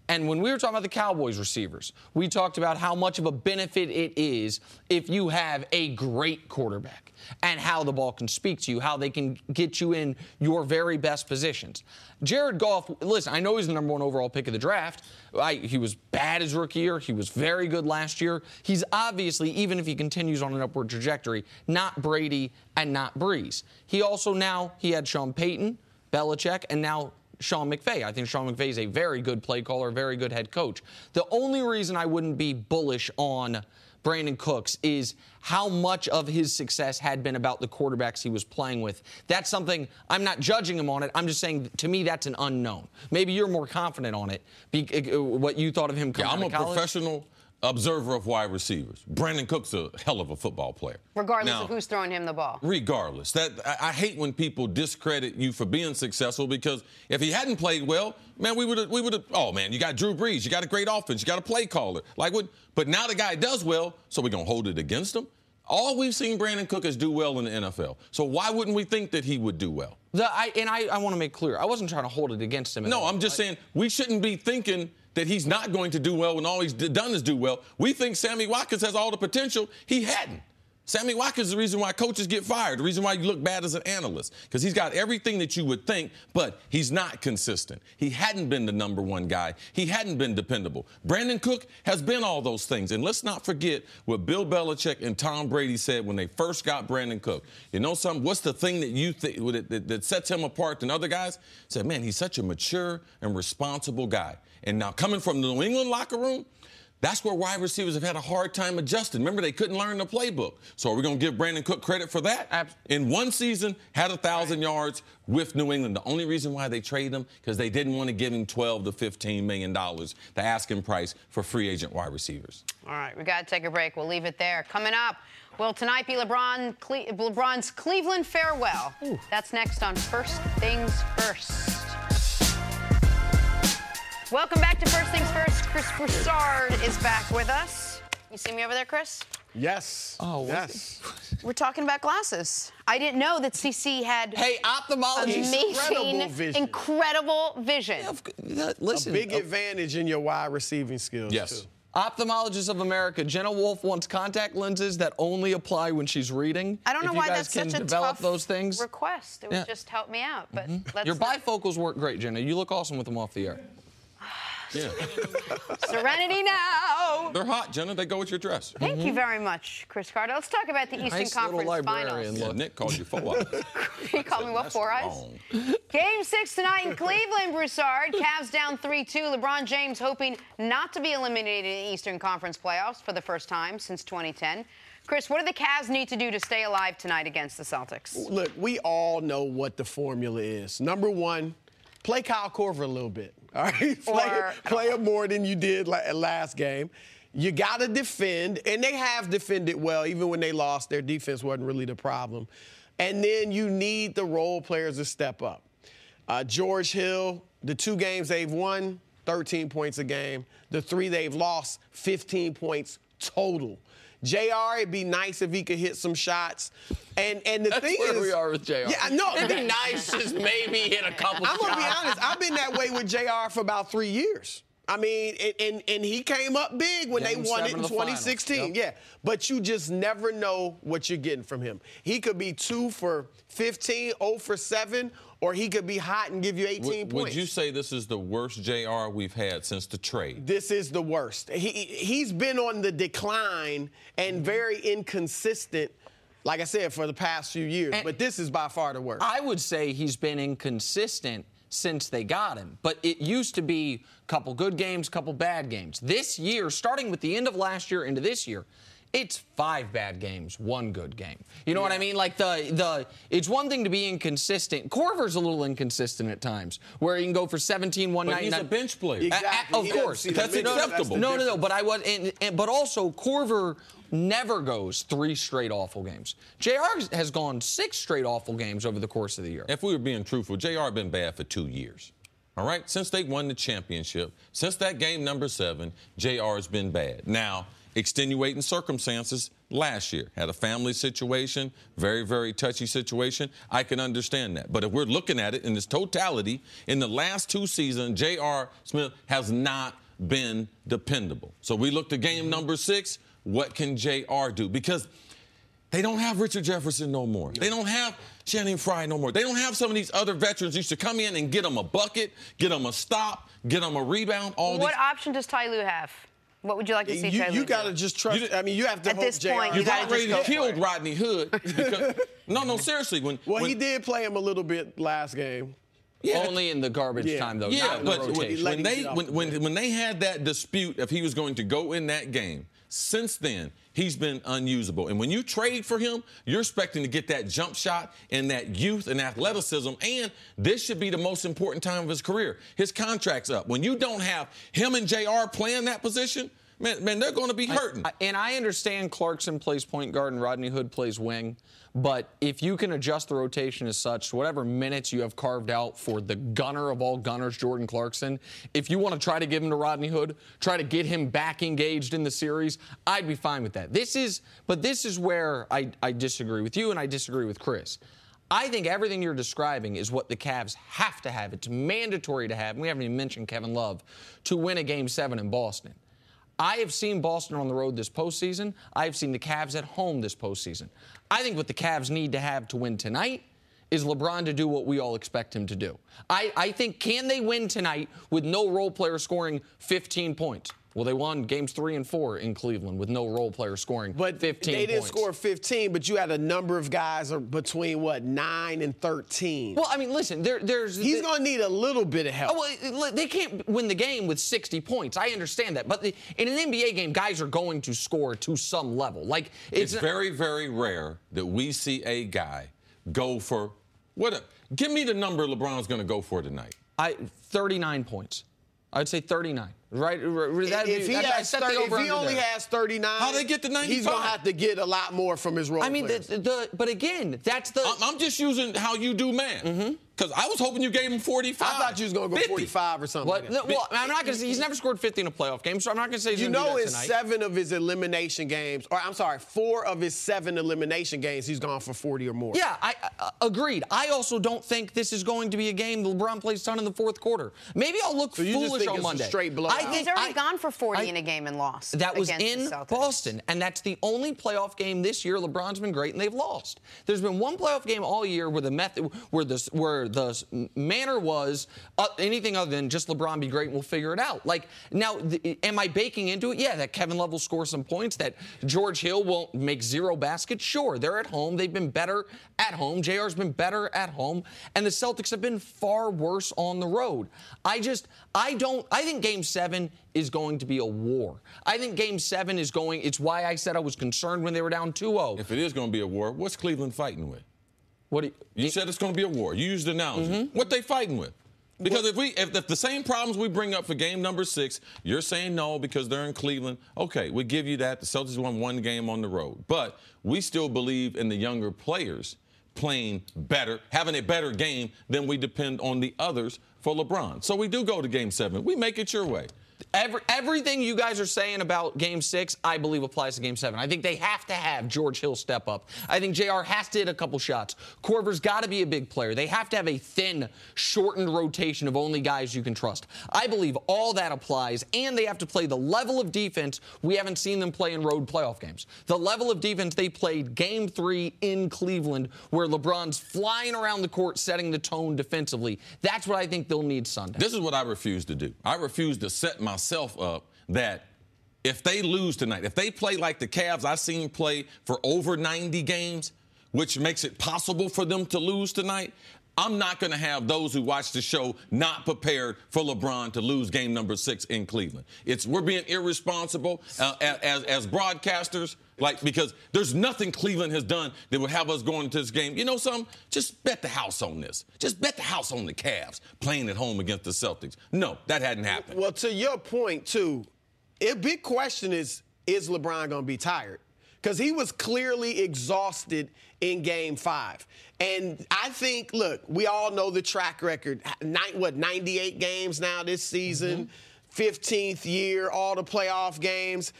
And when we were talking about the Cowboys receivers, we talked about how much of a benefit it is if you have a great quarterback and how the ball can speak to you, how they can get you in your very best positions. Jared Goff, listen, I know he's the #1 overall pick of the draft. He was bad his rookie year. He was very good last year. He's obviously, even if he continues on an upward trajectory, not Brady and not Brees. He also he had Sean Payton, Belichick, and now Sean McVay. I think Sean McVay is a very good play caller, a very good head coach. The only reason I wouldn't be bullish on Brandin Cooks is how much of his success had been about the quarterbacks he was playing with. That's something, I'm not judging him on it. I'm just saying, to me, that's an unknown. Maybe you're more confident on it, what you thought of him coming out of college. I'm a professional observer of wide receivers. Brandin Cooks is a hell of a football player. Regardless of who's throwing him the ball. Regardless. I hate when people discredit you for being successful, because if he hadn't played well, man, we would have, oh, man, you got Drew Brees, you got a great offense, you got a play caller. But now the guy does well, so we're going to hold it against him? All we've seen Brandin Cooks do well in the NFL. So why wouldn't we think that he would do well? I want to make clear, I wasn't trying to hold it against him. No, I'm just saying we shouldn't be thinking that he's not going to do well when all he's done is do well. We think Sammy Watkins has all the potential. He hadn't. Sammy Watkins is the reason why coaches get fired, the reason why you look bad as an analyst, because he's got everything that you would think, but he's not consistent. He hadn't been the #1 guy. He hadn't been dependable. Brandin Cook has been all those things. And let's not forget what Bill Belichick and Tom Brady said when they first got Brandin Cook. You know something? What's the thing that you think that sets him apart than other guys? Said, man, he's such a mature and responsible guy. And now coming from the New England locker room, that's where wide receivers have had a hard time adjusting. Remember, they couldn't learn the playbook. So are we going to give Brandin Cook credit for that? In one season, had 1,000 yards with New England. The only reason why they traded him, because they didn't want to give him $12 to $15 million, the asking price for free agent wide receivers. All right, we got to take a break. We'll leave it there. Coming up, will tonight be LeBron's Cleveland farewell? Ooh. That's next on First Things First. Welcome back to First Things First. Chris Broussard is back with us. You see me over there, Chris? Yes. Oh, yes. We're talking about glasses. I didn't know that CC had ophthalmologist. incredible vision. Yeah, listen, a big advantage in your wide receiving skills, yes. too. Ophthalmologist of America, Jenna Wolfe wants contact lenses that only apply when she's reading. I don't know why that's such a tough those things. request. It would just help me out. But your bifocals work great, Jenna. You look awesome with them off the air. Yeah. Serenity now. They're hot, Jenna. They go with your dress. Thank you very much, Chris Carter. Let's talk about the Eastern Conference Finals. Yeah, Nick called you 4 eyes. He called me what, 4 eyes? Game 6 tonight in Cleveland, Broussard. Cavs down 3-2. LeBron James hoping not to be eliminated in the Eastern Conference playoffs for the first time since 2010. Chris, what do the Cavs need to do to stay alive tonight against the Celtics? Look, we all know what the formula is. Number one, play Kyle Korver a little bit. All right, play him more than you did last game. You got to defend, and they have defended well. Even when they lost, their defense wasn't really the problem. And then you need the role players to step up. George Hill, the 2 games they've won, 13 points a game. The 3 they've lost, 15 points total. JR, it'd be nice if he could hit some shots. And the That's thing where is, we are with JR. Yeah, no, it'd be nice just maybe hit a couple I'm shots. going to be honest. I've been that way with JR for about 3 years. I mean, and he came up big when Game they won it in seven of the finals. 2016. Yep. Yeah, but you just never know what you're getting from him. He could be 2 for 15, 0 for 7, or he could be hot and give you 18 points. Would you say this is the worst JR we've had since the trade? This is the worst. He's been on the decline and very inconsistent, like I said, for the past few years. But this is by far the worst. I would say he's been inconsistent since they got him. But it used to be a couple good games, couple bad games. This year, starting with the end of last year into this year, it's 5 bad games, 1 good game. You know what I mean? Like it's one thing to be inconsistent. Corver's a little inconsistent at times, where he can go for 17 one But night. he's a bench player. Exactly. Of course, That's acceptable. No. But but also Corver never goes 3 straight awful games. JR has gone 6 straight awful games over the course of the year. If we were being truthful, JR been bad for 2 years. All right? Since they won the championship, since that game number 7, JR has been bad. Now, extenuating circumstances last year. Had a family situation, very, very touchy situation. I can understand that. But if we're looking at it in its totality, in the last 2 seasons, J.R. Smith has not been dependable. So we looked at game number 6. What can J.R. do? Because they don't have Richard Jefferson no more. They don't have Channing Frye no more. They don't have some of these other veterans who used to come in and get them a bucket, get them a stop, get them a rebound. What option does Ty Lue have? What would you like to see Ty Lue You do? got to just trust. I mean, you have to At hope this JR. point, you You've gotta already just go killed for it. Rodney Hood. Because, no, seriously. Well, he did play him a little bit last game. Yeah. Only in the garbage time, though. Yeah, not in the but rotation. when they had that dispute if he was going to go in that game, since then, he's been unusable. And when you trade for him, you're expecting to get that jump shot and that youth and athleticism. And this should be the most important time of his career. His contract's up. When you don't have him and JR playing that position, man, they're going to be hurting. And I understand Clarkson plays point guard and Rodney Hood plays wing. But if you can adjust the rotation as such, whatever minutes you have carved out for the gunner of all gunners, Jordan Clarkson, if you want to try to give him to Rodney Hood, try to get him back engaged in the series, I'd be fine with that. This is where I disagree with you and I disagree with Chris. I think everything you're describing is what the Cavs have to have. It's mandatory to have, and we haven't even mentioned Kevin Love, to win a Game 7 in Boston. I have seen Boston on the road this postseason. I have seen the Cavs at home this postseason. I think what the Cavs need to have to win tonight is LeBron to do what we all expect him to do. I think, can they win tonight with no role player scoring 15 points? Well, they won games 3 and 4 in Cleveland with no role player scoring 15 points. But they didn't score 15, but you had a number of guys between, 9 and 13. Well, I mean, listen, he's going to need a little bit of help. Oh, well, they can't win the game with 60 points. I understand that. But in an NBA game, guys are going to score to some level. Like it's very, very rare that we see a guy go for give me the number LeBron's going to go for tonight. 39 points. I'd say 39. Right? If he only has 39, how they get to 95? He's going to have to get a lot more from his role players. But again, that's the... I'm just using how you do math. Because I was hoping you gave him 45. I thought you was going to go 50. 45 or something. Like that. Well, I'm not going to say he's never scored 50 in a playoff game, so I'm not going to say he's going to do that tonight. 7 of his elimination games, or I'm sorry, 4 of his 7 elimination games, he's gone for 40 or more. Yeah, I agreed. I also don't think this is going to be a game LeBron plays ton in the fourth quarter. Maybe I'll look foolish on Monday. A straight blowout. He's already gone for 40 in a game and lost. That was in Boston, and that's the only playoff game this year LeBron's been great and they've lost. There's been one playoff game all year where the manner was anything other than just LeBron be great and we'll figure it out. Like, now, am I baking into it? Yeah, that Kevin Love will score some points, that George Hill will make 0 baskets. Sure, they're at home. They've been better at home. JR's been better at home. And the Celtics have been far worse on the road. I think Game 7 is going to be a war. I think Game 7 is going, it's why I said I was concerned when they were down 2-0. If it is going to be a war, what's Cleveland fighting with? You said it's going to be a war. You used the analogy. What they fighting with? Because if the same problems we bring up for game number 6, you're saying no because they're in Cleveland. Okay, we give you that. The Celtics won 1 game on the road. But we still believe in the younger players playing better, having a better game than we depend on the others for LeBron. So we do go to Game 7. We make it your way. Everything you guys are saying about Game 6, I believe applies to Game 7. I think they have to have George Hill step up. I think JR has to hit a couple shots. Korver's got to be a big player. They have to have a thin, shortened rotation of only guys you can trust. I believe all that applies, and they have to play the level of defense we haven't seen them play in road playoff games. The level of defense they played Game 3 in Cleveland, where LeBron's flying around the court setting the tone defensively. That's what I think they'll need Sunday. This is what I refuse to do. I refuse to set myself up that if they lose tonight, if they play like the Cavs I've seen play for over 90 games, which makes it possible for them to lose tonight, I'm not going to have those who watch the show not prepared for LeBron to lose game number 6 in Cleveland. We're being irresponsible as broadcasters, because there's nothing Cleveland has done that would have us going into this game. You know something? Just bet the house on this. Just bet the house on the Cavs playing at home against the Celtics. No, that hadn't happened. Well, to your point, too, a big question is LeBron going to be tired? Because he was clearly exhausted in Game 5. And I think, look, we all know the track record. 98 games now this season, 15th year, all the playoff games.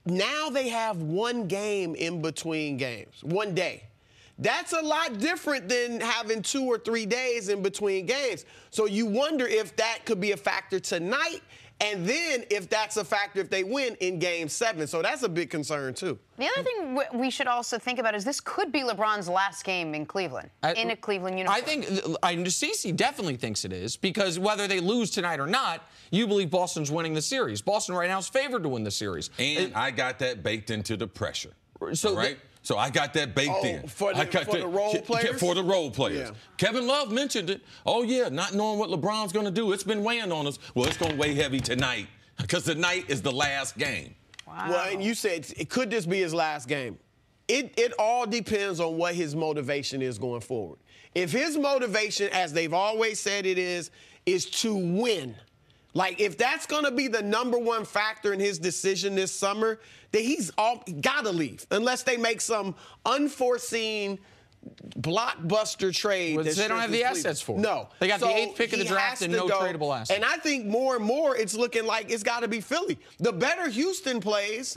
Now they have one game in between games, one day. That's a lot different than having 2 or 3 days in between games. So you wonder if that could be a factor tonight, and then if that's a factor if they win in Game 7. So that's a big concern, too. The other thing we should also think about is this could be LeBron's last game in Cleveland, in a Cleveland uniform. I think Cece definitely thinks it is, because whether they lose tonight or not, you believe Boston's winning the series. Boston right now is favored to win the series. And I got that baked into the pressure. So right? So I got that baked in. For the role players? For the role players. Yeah. Kevin Love mentioned it. Oh, yeah, not knowing what LeBron's going to do. It's been weighing on us. Well, it's going to weigh heavy tonight, because tonight is the last game. Wow. Well, and you said, could this be his last game? It all depends on what his motivation is going forward. If his motivation, as they've always said it is to win, like if that's going to be the number one factor in his decision this summer, then he's got to leave, unless they make some unforeseen blockbuster trade. Well, they don't have the assets for it. No. They got the 8th pick of the draft and no tradable assets. And I think more and more it's looking like it's got to be Philly. The better Houston plays,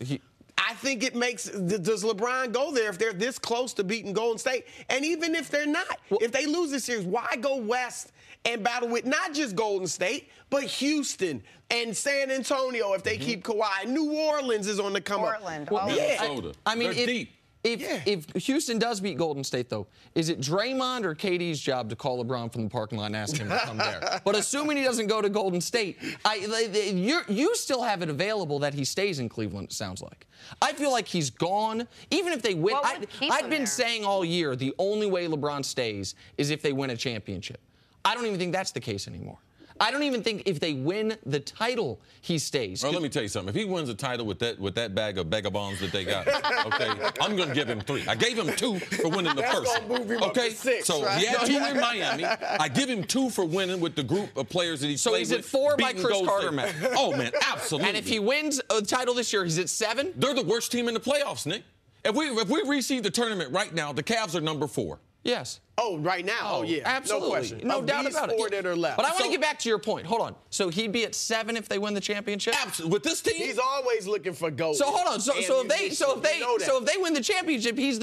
I think it makes – does LeBron go there if they're this close to beating Golden State? And even if they're not, if they lose this series, why go west and battle with not just Golden State, but Houston and San Antonio if they keep Kawhi? New Orleans is on the come up. Minnesota. I mean, they're deep. If Houston does beat Golden State, though, is it Draymond or KD's job to call LeBron from the parking lot and ask him to come there? But assuming he doesn't go to Golden State, you still have it available that he stays in Cleveland, it sounds like. I feel like he's gone. Even if they win, I've been saying all year the only way LeBron stays is if they win a championship. I don't even think that's the case anymore. I don't even think if they win the title, he stays. Well, let me tell you something. If he wins the title with that bag of bombs that they got, okay, I'm going to give him 3. I gave him 2 for winning the first. That's gonna move him up to 6, so right? he had 2 in Miami. I give him 2 for winning with the group of players that he played with. So he's at 4 by Chris Carter, man. Oh, man, absolutely. And if he wins a title this year, he's at 7? They're the worst team in the playoffs, Nick. If we reseed the tournament right now, the Cavs are number 4. Yes. Oh, right now? Oh, yeah. Absolutely. No question. No doubt about it. These 4 that are left. But I want to get back to your point. Hold on. So he'd be at 7 if they win the championship? Absolutely. With this team? He's always looking for gold. So hold on. So if they win the championship, he's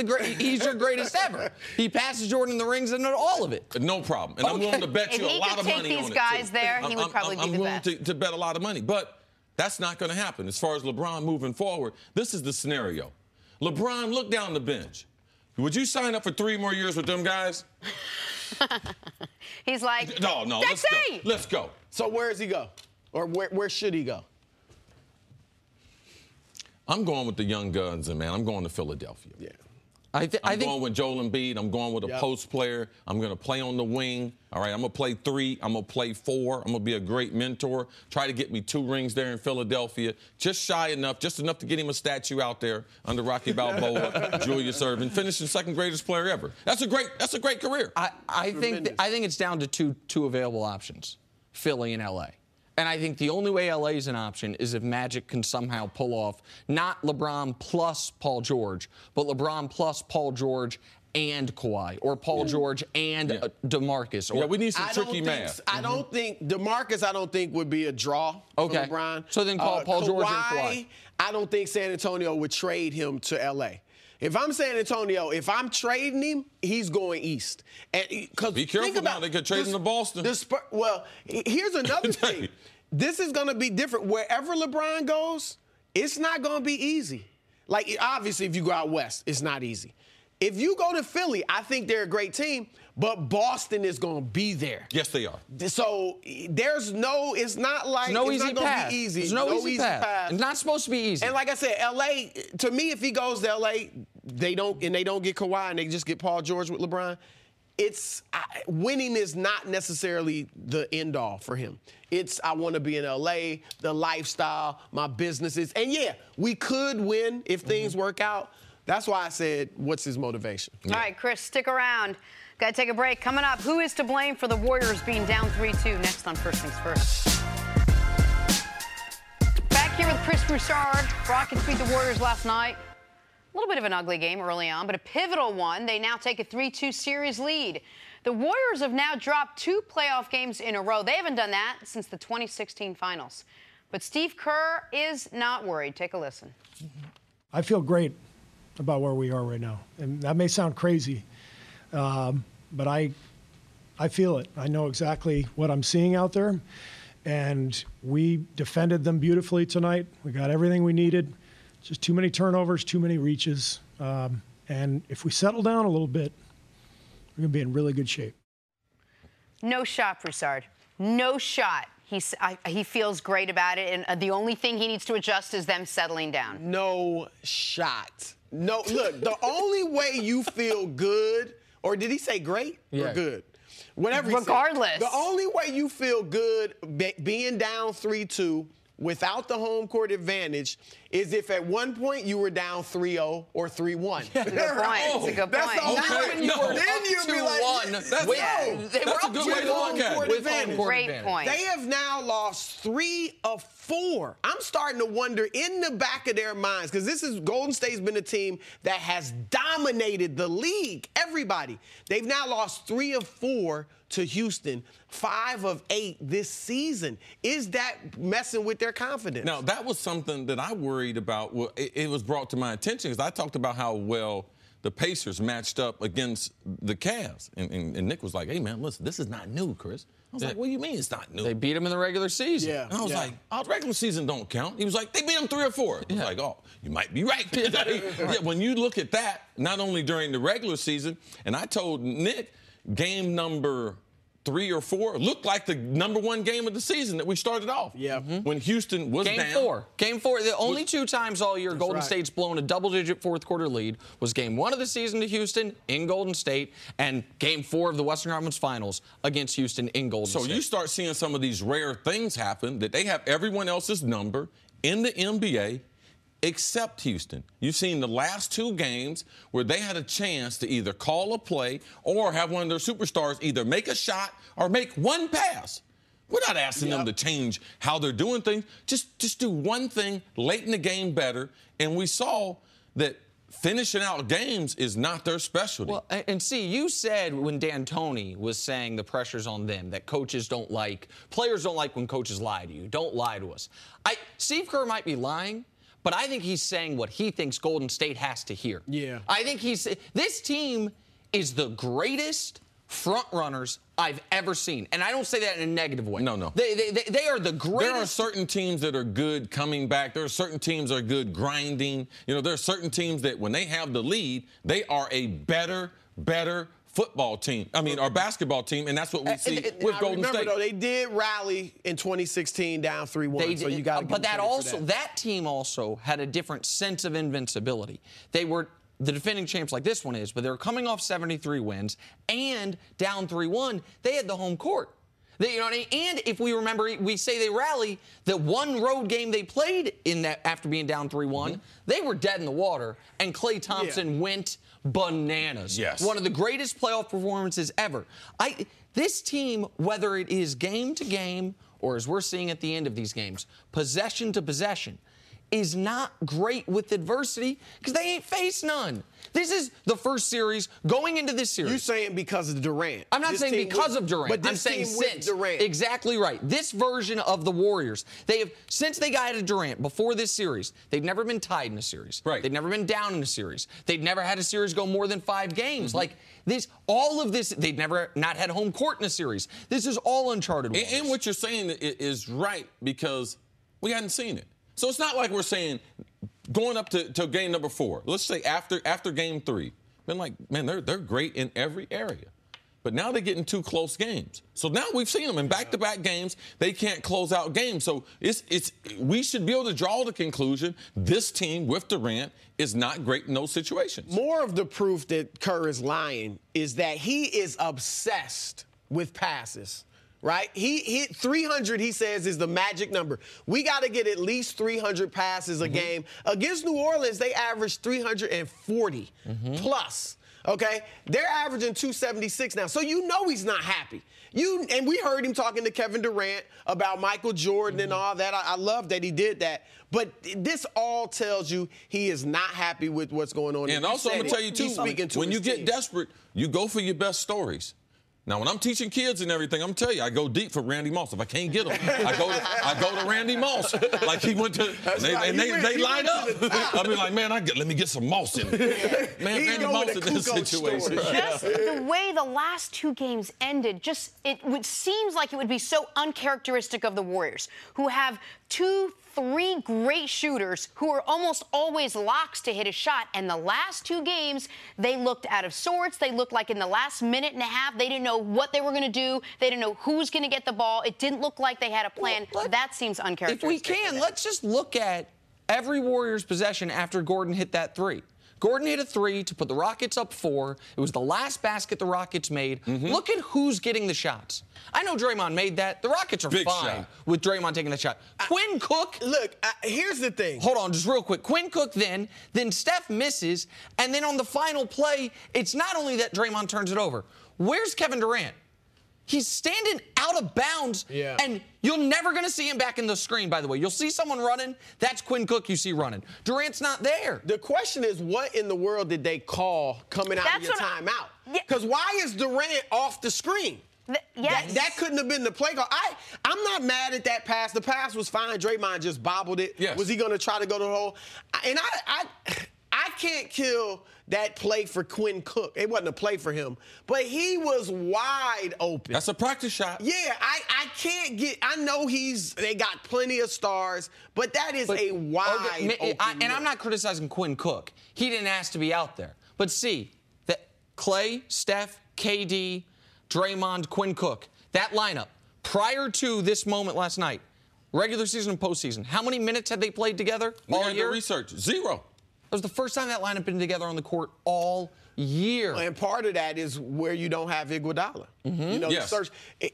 your greatest ever. He passes Jordan the rings and all of it. No problem. And I'm willing to bet you a lot of money on it. If he could take these guys there, he would probably be the best. I'm willing to bet a lot of money. But that's not going to happen. As far as LeBron moving forward, this is the scenario. LeBron, look down the bench. Would you sign up for 3 more years with them guys? He's like, no, let's go. Let's go. So where does he go? Or where should he go? I'm going with the young guns, and man, I'm going to Philadelphia. Yeah. I'm going with Joel Embiid. I'm going with a post player. I'm going to play on the wing. All right, I'm going to play 3. I'm going to play 4. I'm going to be a great mentor. Try to get me 2 rings there in Philadelphia. Just enough to get him a statue out there under Rocky Balboa, Julius Erving, finishing second greatest player ever. That's a great career. I think it's down to two available options, Philly and LA. And I think the only way LA is an option is if Magic can somehow pull off not LeBron plus Paul George, but LeBron plus Paul George and Kawhi, or Paul George and DeMarcus. Or, we need some tricky math. I don't think DeMarcus, I don't think would be a draw for LeBron. So then call Paul George and Kawhi. I don't think San Antonio would trade him to L.A. If I'm San Antonio, if I'm trading him, he's going east. And be careful now. They could trade him to Boston. Well, here's another thing. This is going to be different. Wherever LeBron goes, it's not going to be easy. Like, obviously, if you go out west, it's not easy. If you go to Philly, I think they're a great team, but Boston is going to be there. Yes, they are. So it's not like it's not going to be easy. There's no easy path. It's not supposed to be easy. And like I said, L.A., to me, if he goes to L.A., they don't get Kawhi and they just get Paul George with LeBron, winning is not necessarily the end all for him. It's I want to be in L.A., the lifestyle, my businesses. And, we could win if things work out. That's why I said, what's his motivation? All right, Chris, stick around. Got to take a break. Coming up, who is to blame for the Warriors being down 3-2? Next on First Things First. Back here with Chris Broussard. Rockets beat the Warriors last night. A little bit of an ugly game early on, but a pivotal one. They now take a 3-2 series lead. The Warriors have now dropped 2 playoff games in a row. They haven't done that since the 2016 finals. But Steve Kerr is not worried. Take a listen. I feel great about where we are right now. And that may sound crazy, but I feel it. I know exactly what I'm seeing out there. And we defended them beautifully tonight. We got everything we needed. Just too many turnovers, too many reaches. And if we settle down a little bit, we're going to be in really good shape. No shot, Broussard. No shot. He feels great about it, and the only thing he needs to adjust is them settling down. No shot. No, look, the only way you feel good, or did he say great or good? Whatever. Regardless. The only way you feel good being down 3-2 without the home court advantage is if at one point you were down 3-0 or 3-1. That's a good point. That's a good point. Then you'd be like, they were up 2-1 Great point. They have now lost 3 of 4. I'm starting to wonder in the back of their minds, because Golden State's been a team that has dominated the league. Everybody. They've now lost 3 of 4 to Houston, 5 of 8 this season. Is that messing with their confidence? Now, that was something that I worried about. Well, it was brought to my attention because I talked about how well the Pacers matched up against the Cavs. And Nick was like, hey, man, listen, this is not new, Chris. I was like, what do you mean it's not new? They beat them in the regular season. Yeah. And I was like, oh, the regular season don't count. He was like, they beat them 3 or 4. I was like, oh, you might be right. When you look at that, not only during the regular season, and I told Nick, game number 3 or 4 looked like the number 1 game of the season that we started off. Yeah. When Houston was Game 4. The only 2 times all year Golden State's blown a double-digit fourth-quarter lead was Game 1 of the season to Houston in Golden State and Game 4 of the Western Conference Finals against Houston in Golden State. So you start seeing some of these rare things happen that they have everyone else's number in the NBA except Houston. You've seen the last 2 games where they had a chance to either call a play or have one of their superstars either make a shot or make one pass. We're not asking them to change how they're doing things. Just do one thing late in the game better. And we saw that finishing out games is not their specialty. Well, and see, you said when D'Antoni was saying the pressure's on them, that players don't like when coaches lie to you. Don't lie to us. Steve Kerr might be lying, but I think he's saying what he thinks Golden State has to hear. Yeah. I think this team is the greatest front runners I've ever seen. And I don't say that in a negative way. No. They are the greatest. There are certain teams that are good coming back. There are certain teams that are good grinding. There are certain teams that when they have the lead, they are a better football team. Or basketball team, and that's what we see with Golden State. Though, they did rally in 2016 down 3-1. So you got to But that team also had a different sense of invincibility. They were the defending champs like this one is, but they were coming off 73 wins and down 3-1. They had the home court. You know what I mean? And if we remember, we say they rally, the one road game they played in that after being down 3-1, they were dead in the water, and Klay Thompson went bananas. Yes. One of the greatest playoff performances ever. This team, whether it is game to game or as we're seeing at the end of these games, possession to possession, is not great with adversity because they ain't faced none. This is the first series going into this series. You're saying because of Durant. I'm not saying because of Durant. But I'm saying since. Durant. Exactly right. This version of the Warriors, they have, since they got to Durant before this series, they've never been tied in a series. Right. They've never been down in a series. They've never had a series go more than 5 games. Like this, all of this, they've never not had home court in a series. This is all uncharted waters. And what you're saying is right because we hadn't seen it. So it's not like we're saying going up to game number 4. Let's say after game 3, been like, man, they're great in every area. But now they're getting 2 close games. So now we've seen them in back-to-back games. They can't close out games. So we should be able to draw the conclusion this team with Durant is not great in those situations. More of the proof that Kerr is lying is that he is obsessed with passes. Right? He hit 300, he says, is the magic number. We got to get at least 300 passes a game. Against New Orleans, they averaged 340 plus. Okay? They're averaging 276 now. So you know he's not happy. And we heard him talking to Kevin Durant about Michael Jordan and all that. I love that he did that. But this all tells you he is not happy with what's going on. And also, I'm going to tell you, too, when you get desperate, you go for your best stories. Now, when I'm teaching kids and everything, I'm telling you, I go deep for Randy Moss. If I can't get him, I go to Randy Moss. Like he went to, they line up. I'll be like, man, let me get some Moss in it. Man, Randy Moss in this situation. Just the way the last 2 games ended, it seems like it would be so uncharacteristic of the Warriors, who have 2-3 great shooters who are almost always locks to hit a shot. And the last 2 games, they looked out of sorts. They looked like in the last minute and a half, they didn't know what they were going to do. They didn't know who was going to get the ball. It didn't look like they had a plan. That seems uncharacteristic. If we can, let's just look at every Warriors possession after Gordon hit that 3. Gordon hit a 3 to put the Rockets up 4. It was the last basket the Rockets made. Look at who's getting the shots. I know Draymond made that. The Rockets are fine with Draymond taking the shot. Quinn Cook. Look, here's the thing. Hold on, just real quick. Quinn Cook then Steph misses, and then on the final play, it's not only that Draymond turns it over. Where's Kevin Durant? He's standing out of bounds, and you're never going to see him back in the screen, by the way. You'll see someone running. That's Quinn Cook you see running. Durant's not there. The question is, what in the world did they call coming out of your timeout? Because why is Durant off the screen? That couldn't have been the play call. I'm not mad at that pass. The pass was fine. Draymond just bobbled it. Was he going to try to go to the hole? And I can't kill that play for Quinn Cook. It wasn't a play for him, but he was wide open. That's a practice shot. Yeah, I can't get. I know they got plenty of stars, but that is a wide open. And I'm not criticizing Quinn Cook. He didn't ask to be out there. But see, that Clay, Steph, KD, Draymond, Quinn Cook, that lineup, prior to this moment last night, regular season and postseason, how many minutes had they played together all year? Research, 0. It was the first time that lineup had been together on the court all year. And part of that is where you don't have Iguodala. You know,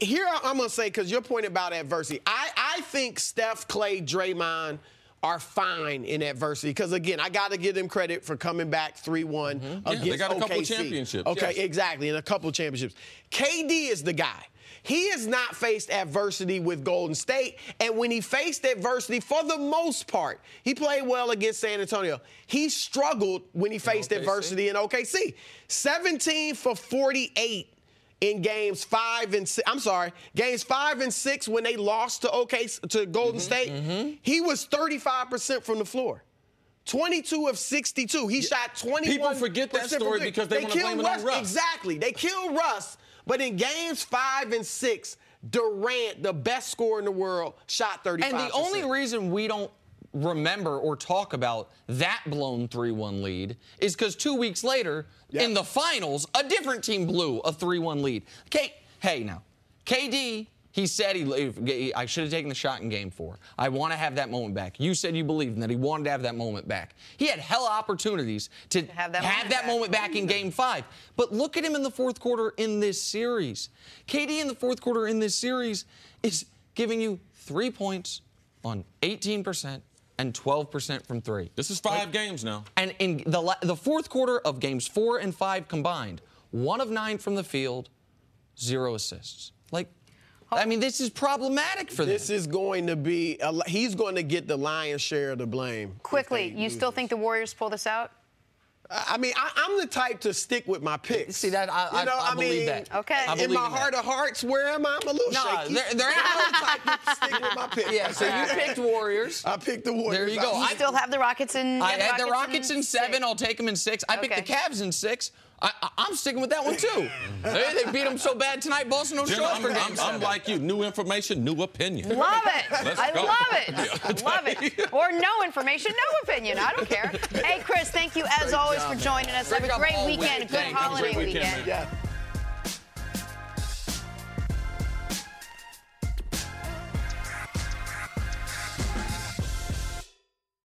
here I'm going to say, because your point about adversity, I think Steph, Clay, Draymond are fine in adversity. Because, again, I got to give them credit for coming back 3-1 against they got a couple OKC. championships. Okay, exactly, and a couple championships. KD is the guy. He has not faced adversity with Golden State, and when he faced adversity, for the most part, he played well against San Antonio. He struggled when he faced adversity in OKC. 17 for 48 in games 5 and 6. I'm sorry, games 5 and 6 when they lost to Golden State. He was 35% from the floor. 22 of 62. He shot 21%. People forget that story because they want to blame it on Russ. Exactly. They killed Russ. But in games 5 and 6, Durant, the best scorer in the world, shot 35%. And the only reason we don't remember or talk about that blown 3-1 lead is because 2 weeks later, in the finals, a different team blew a 3-1 lead. Hey, now, KD, he said I should have taken the shot in Game 4. I want to have that moment back. You said you believed in that. He wanted to have that moment back. He had hella opportunities to have that moment back in Game 5. But look at him in the fourth quarter in this series. KD in the fourth quarter in this series is giving you 3 points on 18% and 12% from 3. This is 5 games now. And in the fourth quarter of Games 4 and 5 combined, 1 of 9 from the field, 0 assists. I mean, this is problematic for them. This is going to be he's going to get the lion's share of the blame. Quickly, you still think the Warriors pull this out? I mean, I'm the type to stick with my picks. See that? I believe that. Okay. In my heart of hearts, where am I? I'm a little shaky. They're I'm the type to stick with my picks. Yeah, so you picked Warriors. I picked the Warriors. There you go. You still have the Rockets in. I had the Rockets in 7. I'll take them in 6. I picked the Cavs in 6. I'm sticking with that one, too. They beat them so bad tonight, Boston don't show up for Game 7. I'm like you. New information, new opinion. Love it. I go. love it. Love it. Or no information, no opinion. I don't care. Hey, Chris, thank you, as always, for joining us. Have a great weekend. A good holiday weekend. Yeah.